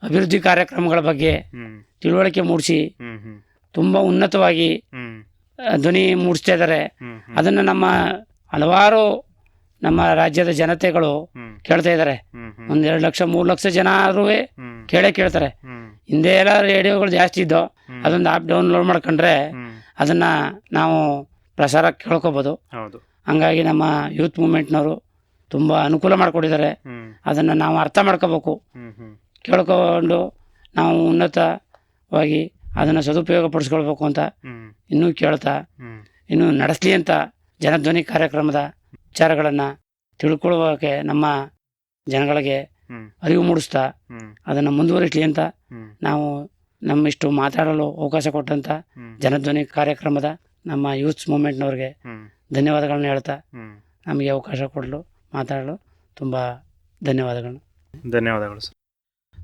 ಅಭಿವೃದ್ಧಿ ಕಾರ್ಯಕ್ರಮಗಳ ಬಗ್ಗೆ ತಿಳುವಳಿಕೆ ಮೂಡಿಸಿ ತುಂಬ ಉನ್ನತವಾಗಿ ಧ್ವನಿ ಮೂಡಿಸ್ತಾ ಇದ್ದಾರೆ. ಅದನ್ನು ನಮ್ಮ ಹಲವಾರು ನಮ್ಮ ರಾಜ್ಯದ ಜನತೆಗಳು ಕೇಳ್ತಾ ಇದ್ದಾರೆ. 1-2 ಲಕ್ಷ 3 ಲಕ್ಷ ಜನ ಆದ್ರೂ ಕೇಳ್ತಾರೆ. ಹಿಂದೆ ಎಲ್ಲ ರೇಡಿಯೋಗಳು ಜಾಸ್ತಿ ಇದ್ದೋ, ಅದೊಂದು ಆ್ಯಪ್ ಡೌನ್ಲೋಡ್ ಮಾಡ್ಕೊಂಡ್ರೆ ಅದನ್ನ ನಾವು ಪ್ರಸಾರ ಕೇಳ್ಕೊಬೋದು. ಹಂಗಾಗಿ ನಮ್ಮ ಯೂತ್ ಮೂವ್ಮೆಂಟ್ನವರು ತುಂಬ ಅನುಕೂಲ ಮಾಡಿಕೊಟ್ಟಿದ್ದಾರೆ. ಅದನ್ನು ನಾವು ಅರ್ಥ ಮಾಡ್ಕೋಬೇಕು, ಕೇಳ್ಕೊಂಡು ನಾವು ಉನ್ನತವಾಗಿ ಅದನ್ನು ಸದುಪಯೋಗ ಪಡಿಸ್ಕೊಳ್ಬೇಕು ಅಂತ ಇನ್ನೂ ಕೇಳ್ತಾ, ಇನ್ನೂ ನಡೆಸಲಿ ಅಂತ ಜನಧ್ವನಿ ಕಾರ್ಯಕ್ರಮದ ವಿಚಾರಗಳನ್ನು ತಿಳ್ಕೊಳ್ಳೋಕೆ ನಮ್ಮ ಜನಗಳಿಗೆ ಅರಿವು ಮೂಡಿಸ್ತಾ ಅದನ್ನು ಮುಂದುವರಿಸಲಿ ಅಂತ ನಾವು ನಮ್ಮಿಷ್ಟು ಮಾತಾಡಲು ಅವಕಾಶ ಕೊಟ್ಟಂತ ಜನಧ್ವನಿ ಕಾರ್ಯಕ್ರಮದ ನಮ್ಮ ಯೂತ್ ಮೂವ್ಮೆಂಟ್ನವ್ರಿಗೆ ಧನ್ಯವಾದಗಳನ್ನ ಹೇಳ್ತಾ ನಮಗೆ ಅವಕಾಶ ಕೊಡಲು ಮಾತಾಡಲು ತುಂಬ ಧನ್ಯವಾದಗಳು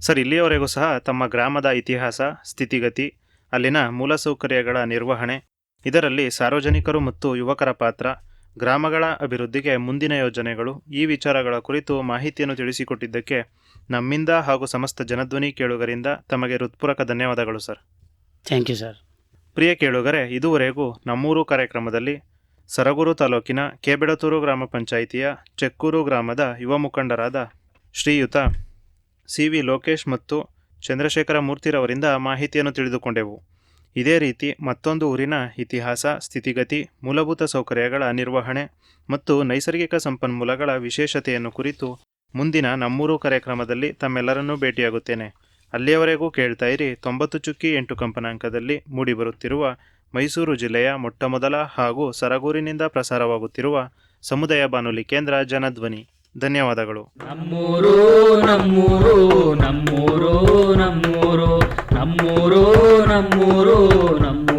ಸರ್. ಇಲ್ಲಿಯವರೆಗೂ ಸಹ ತಮ್ಮ ಗ್ರಾಮದ ಇತಿಹಾಸ, ಸ್ಥಿತಿಗತಿ, ಅಲ್ಲಿನ ಮೂಲಸೌಕರ್ಯಗಳ ನಿರ್ವಹಣೆ, ಇದರಲ್ಲಿ ಸಾರ್ವಜನಿಕರು ಮತ್ತು ಯುವಕರ ಪಾತ್ರ, ಗ್ರಾಮಗಳ ಅಭಿವೃದ್ಧಿಗೆ ಮುಂದಿನ ಯೋಜನೆಗಳು, ಈ ವಿಚಾರಗಳ ಕುರಿತು ಮಾಹಿತಿಯನ್ನು ತಿಳಿಸಿಕೊಟ್ಟಿದ್ದಕ್ಕೆ ನಮ್ಮಿಂದ ಹಾಗೂ ಸಮಸ್ತ ಜನಧ್ವನಿ ಕೇಳುಗರಿಂದ ತಮಗೆ ಹೃತ್ಪೂರ್ವಕ ಧನ್ಯವಾದಗಳು ಸರ್. Thank you sir. ಪ್ರಿಯ ಕೇಳುಗರೆ, ಇದುವರೆಗೂ ನಮ್ಮೂರು ಕಾರ್ಯಕ್ರಮದಲ್ಲಿ ಸರಗೂರು ತಾಲೂಕಿನ ಕೇಬೆಡತೂರು ಗ್ರಾಮ ಪಂಚಾಯಿತಿಯ ಚೆಕ್ಕೂರು ಗ್ರಾಮದ ಯುವ ಮುಖಂಡರಾದ ಶ್ರೀಯುತ CV ಲೋಕೇಶ್ ಮತ್ತು ಚಂದ್ರಶೇಖರ ಮೂರ್ತಿರವರಿಂದ ಮಾಹಿತಿಯನ್ನು ತಿಳಿದುಕೊಂಡೆವು. ಇದೇ ರೀತಿ ಮತ್ತೊಂದು ಊರಿನ ಇತಿಹಾಸ, ಸ್ಥಿತಿಗತಿ, ಮೂಲಭೂತ ಸೌಕರ್ಯಗಳ ನಿರ್ವಹಣೆ ಮತ್ತು ನೈಸರ್ಗಿಕ ಸಂಪನ್ಮೂಲಗಳ ವಿಶೇಷತೆಯನ್ನು ಕುರಿತು ಮುಂದಿನ ನಮ್ಮೂರು ಕಾರ್ಯಕ್ರಮದಲ್ಲಿ ತಮ್ಮೆಲ್ಲರನ್ನೂ ಭೇಟಿಯಾಗುತ್ತೇನೆ. ಅಲ್ಲಿಯವರೆಗೂ ಕೇಳ್ತಾ ಇರಿ 90.8 ಕಂಪನಾಂಕದಲ್ಲಿ ಮೂಡಿಬರುತ್ತಿರುವ ಮೈಸೂರು ಜಿಲ್ಲೆಯ ಮೊಟ್ಟಮೊದಲ ಹಾಗೂ ಸರಗೂರಿನಿಂದ ಪ್ರಸಾರವಾಗುತ್ತಿರುವ ಸಮುದಾಯ ಬಾನುಲಿ ಕೇಂದ್ರ ಜನಧ್ವನಿ. ಧನ್ಯವಾದಗಳು. ನಮ್ಮೂರು ನಮ್ಮೂರು ನಮ್ಮೂರು ನಮ್ಮೂರು ನಮ್ಮೂರು ನಮ್ಮೂರು ನಮ್ಮೂರು